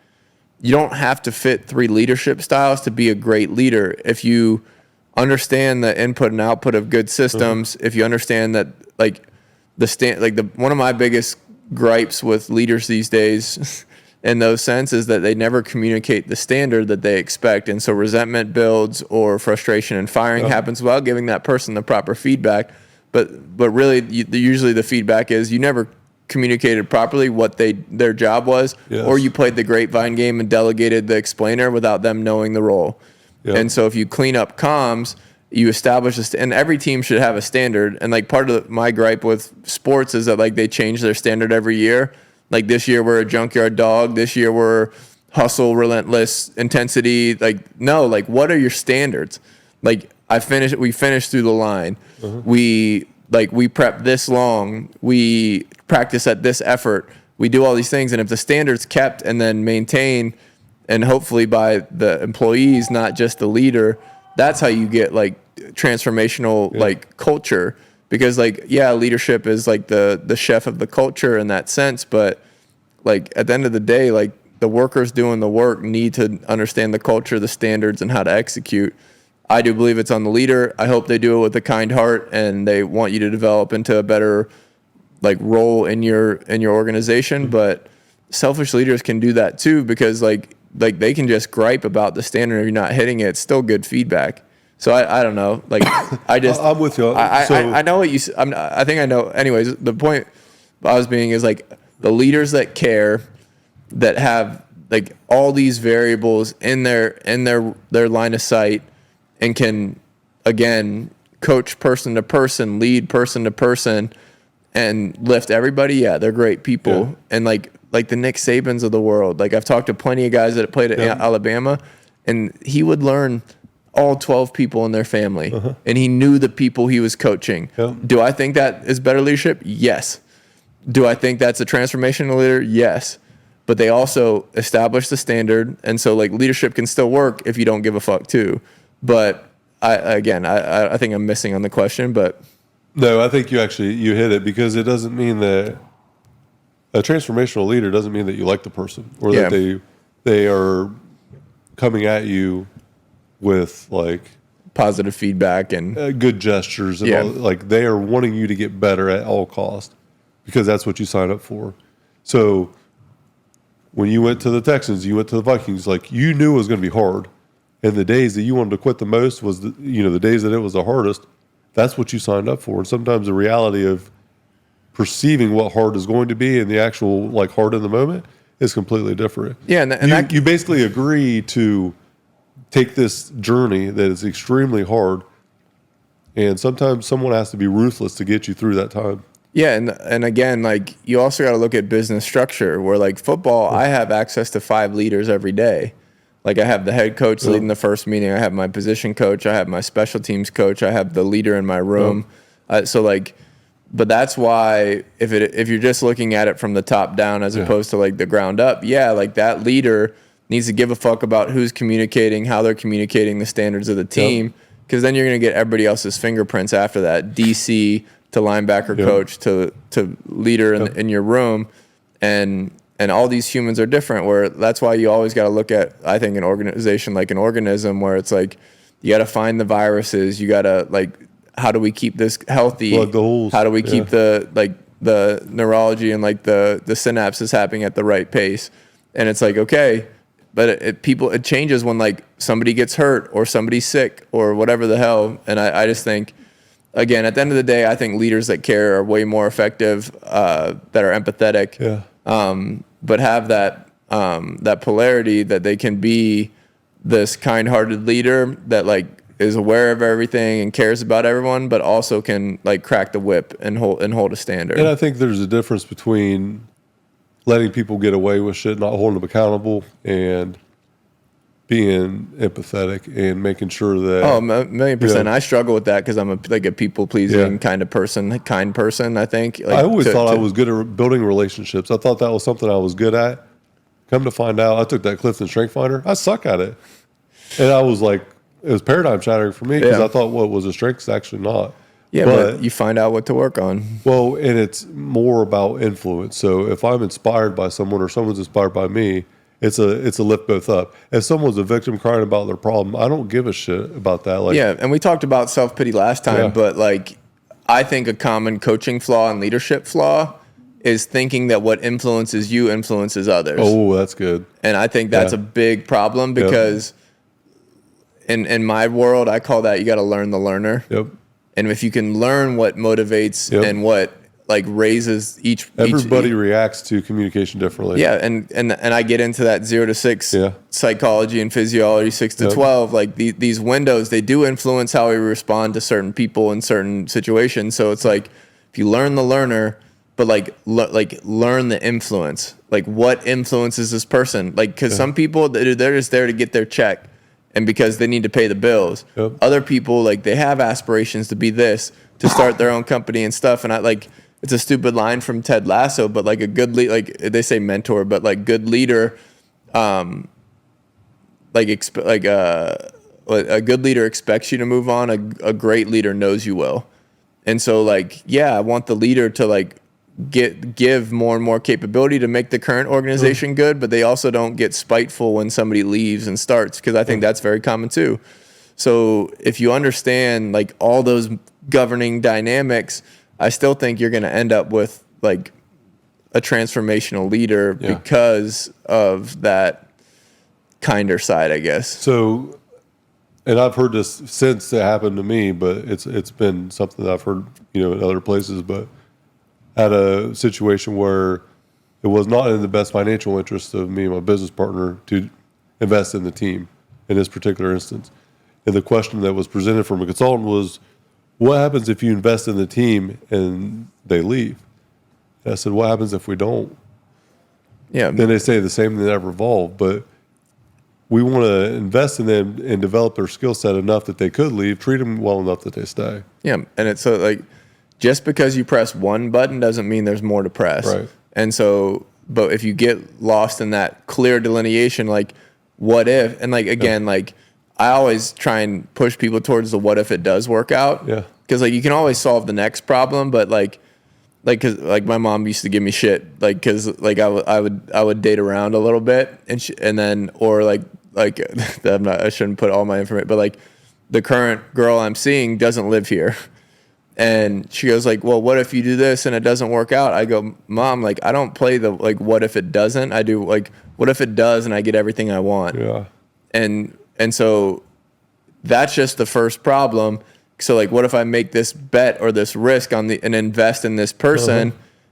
you don't have to fit 3 leadership styles to be a great leader. If you understand the input and output of good systems, if you understand that like one of my biggest gripes with leaders these days in those sense is that they never communicate the standard that they expect, and so resentment builds or frustration and firing happens without giving that person the proper feedback. But really usually the feedback is you never communicated properly what their job was, or you played the grapevine game and delegated the explainer without them knowing the role. And so if you clean up comms, you establish this, and every team should have a standard. And like part of my gripe with sports is that like they change their standard every year. Like this year we're a junkyard dog. This year we're hustle, relentless, intensity. Like no, like what are your standards? Like we finished through the line. We prep this long. We practice at this effort. We do all these things, and if the standard's kept and then maintained, and hopefully by the employees, not just the leader, that's how you get like transformational like culture. Because like leadership is like the chef of the culture in that sense, but like at the end of the day, like the workers doing the work need to understand the culture, the standards, and how to execute. I do believe it's on the leader. I hope they do it with a kind heart, and they want you to develop into a better like role in your organization. But selfish leaders can do that too, because like they can just gripe about the standard. If you're not hitting it, it's still good feedback. So I don't know. Like I'm with you. I know what you. I think I know. Anyways, the point I was being is like the leaders that care, that have like all these variables in their line of sight, and can again coach person to person, lead person to person, and lift everybody. Yeah, they're great people. And like the Nick Sabans of the world. Like I've talked to plenty of guys that played at Alabama, and he would learn all 12 people in their family, and he knew the people he was coaching. Do I think that is better leadership? Yes. Do I think that's a transformational leader? Yes. But they also establish the standard, and so like leadership can still work if you don't give a fuck too. But I think I'm missing on the question, but no, I think you hit it, because it doesn't mean that a transformational leader doesn't mean that you like the person, or that they are coming at you with like positive feedback and good gestures and all, like they are wanting you to get better at all costs, because that's what you signed up for. So when you went to the Texans, you went to the Vikings, like you knew it was going to be hard, and the days that you wanted to quit the most was the days that it was the hardest. That's what you signed up for. And sometimes the reality of perceiving what hard is going to be and the actual like hard in the moment is completely different. Yeah, and you, that, you basically agree to take this journey that is extremely hard, and sometimes someone has to be ruthless to get you through that time. yeah, and again, like you also got to look at business structure. Where like football, I have access to 5 leaders every day. Like I have the head coach leading the first meeting. I have my position coach. I have my special teams coach. I have the leader in my room. So like, but that's why if you're just looking at it from the top down as opposed to like the ground up, like that leader needs to give a fuck about who's communicating, how they're communicating, the standards of the team, because then you're going to get everybody else's fingerprints after that. DC to linebacker coach to leader in your room, and all these humans are different. Where that's why you always got to look at, I think, an organization like an organism, where it's like you got to find the viruses, you got to like, how do we keep this healthy? Plug the holes. How do we keep the neurology and like the synapses happening at the right pace? And it's like, okay, but it changes when like somebody gets hurt or somebody's sick or whatever the hell. And I just think, again, at the end of the day, I think leaders that care are way more effective, that are empathetic, but have that polarity that they can be this kind-hearted leader that like is aware of everything and cares about everyone, but also can like crack the whip and hold a standard. And I think there's a difference between letting people get away with shit, not holding them accountable, and being empathetic and making sure that. Oh, 1,000,000%. I struggle with that because I'm a people pleasing kind person. I think. Like, I always thought I was good at building relationships. I thought that was something I was good at. Come to find out, I took that Clifton Strength Finder. I suck at it, and I was like, it was paradigm shattering for me because I thought what was a strength is actually not. Yeah, but you find out what to work on. Well, and it's more about influence. So if I'm inspired by someone or someone's inspired by me, it's a lift both up. If someone's a victim crying about their problem, I don't give a shit about that. Like, yeah, and we talked about self-pity last time, but like I think a common coaching flaw and leadership flaw is thinking that what influences you influences others. Oh, that's good. And I think that's a big problem because in my world, I call that you got to learn the learner. Yep. And if you can learn what motivates and what like raises everybody reacts to communication differently. Yeah, and I get into that 0 to 6 psychology and physiology, 6 to 12. Like these windows, they do influence how we respond to certain people in certain situations. So it's like if you learn the learner, but learn the influence. Like what influences this person? Like because some people they're just there to get their check. And because they need to pay the bills. Other people, like, they have aspirations to be this, to start their own company and stuff. And I like, it's a stupid line from Ted Lasso, but like a good lead, like they say mentor, but like good leader, a good leader expects you to move on. A great leader knows you will. And so like, yeah, I want the leader to like give more and more capability to make the current organization good, but they also don't get spiteful when somebody leaves and starts, because I think that's very common too. So if you understand like all those governing dynamics, I still think you're going to end up with like a transformational leader because of that kinder side, I guess. So, and I've heard this since it happened to me, but it's been something that I've heard, in other places, but had a situation where it was not in the best financial interest of me and my business partner to invest in the team in this particular instance. And the question that was presented from a consultant was, what happens if you invest in the team and they leave? And I said, what happens if we don't? Yeah. Then they say the same thing that revolve, but we want to invest in them and develop their skill set enough that they could leave, treat them well enough that they stay. Yeah. And it's so like, just because you press one button doesn't mean there's more to press. Right. And so, but if you get lost in that clear delineation, like what if, and like, again, like I always try and push people towards the what if it does work out. Yeah. Cause like you can always solve the next problem, but cause like my mom used to give me shit, like, cause like I would date around a little bit and then, or like I shouldn't put all my information, but like the current girl I'm seeing doesn't live here. And she goes like, well, what if you do this and it doesn't work out? I go, Mom, like, I don't play the, like, what if it doesn't? I do, like, what if it does and I get everything I want? Yeah. And so that's just the first problem. So, like, what if I make this bet or this risk and invest in this person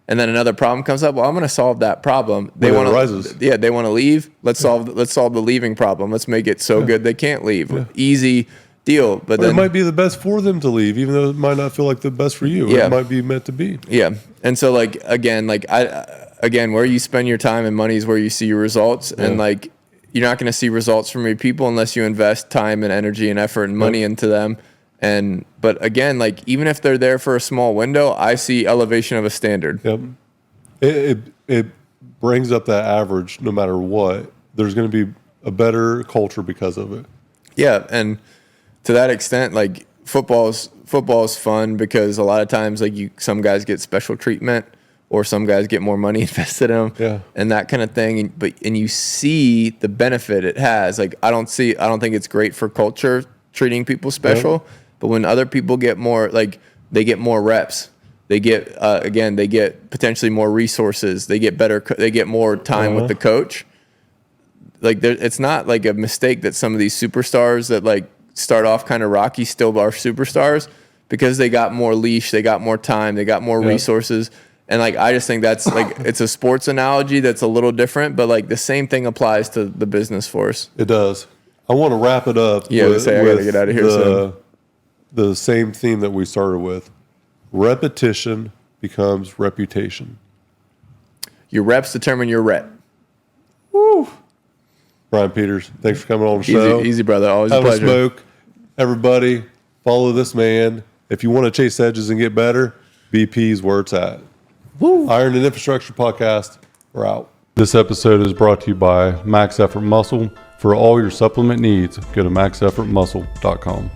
and then another problem comes up. Well, I'm going to solve that problem. They When it want arises. to, they want to leave. Let's solve the leaving problem. Let's make it so good they can't leave. Easy deal. But But then it might be the best for them to leave, even though it might not feel like the best for you. Yeah. It might be meant to be. yeah. And so like again, where you spend your time and money is where you see your results. And like you're not going to see results from your people unless you invest time and energy and effort and money into them. But again, like even if they're there for a small window, I see elevation of a standard. Yep. It brings up that average no matter what. There's going to be a better culture because of it. Yeah, and to that extent, like football's fun because a lot of times like some guys get special treatment or some guys get more money invested in them and that kind of thing. And you see the benefit it has. Like I don't think it's great for culture treating people special, but when other people get more, like they get more reps, they get they get potentially more resources, they get more time with the coach. Like it's not like a mistake that some of these superstars that like start off kind of rocky still are superstars because they got more leash, they got more time, they got more resources. And like I just think that's like it's a sports analogy that's a little different, but like the same thing applies to the business force. It does. I want to wrap it up. Yeah, I gotta get out of here soon. The same theme that we started with. Repetition becomes reputation. Your reps determine your rep. Brian Peters, thanks for coming on the show. Easy, brother. Always a Have a pleasure. smoke. Everybody, follow this man. If you want to chase edges and get better, BP's where it's at. Iron and Infrastructure Podcast, we're out. This episode is brought to you by Max Effort Muscle. For all your supplement needs, go to maxeffortmuscle.com.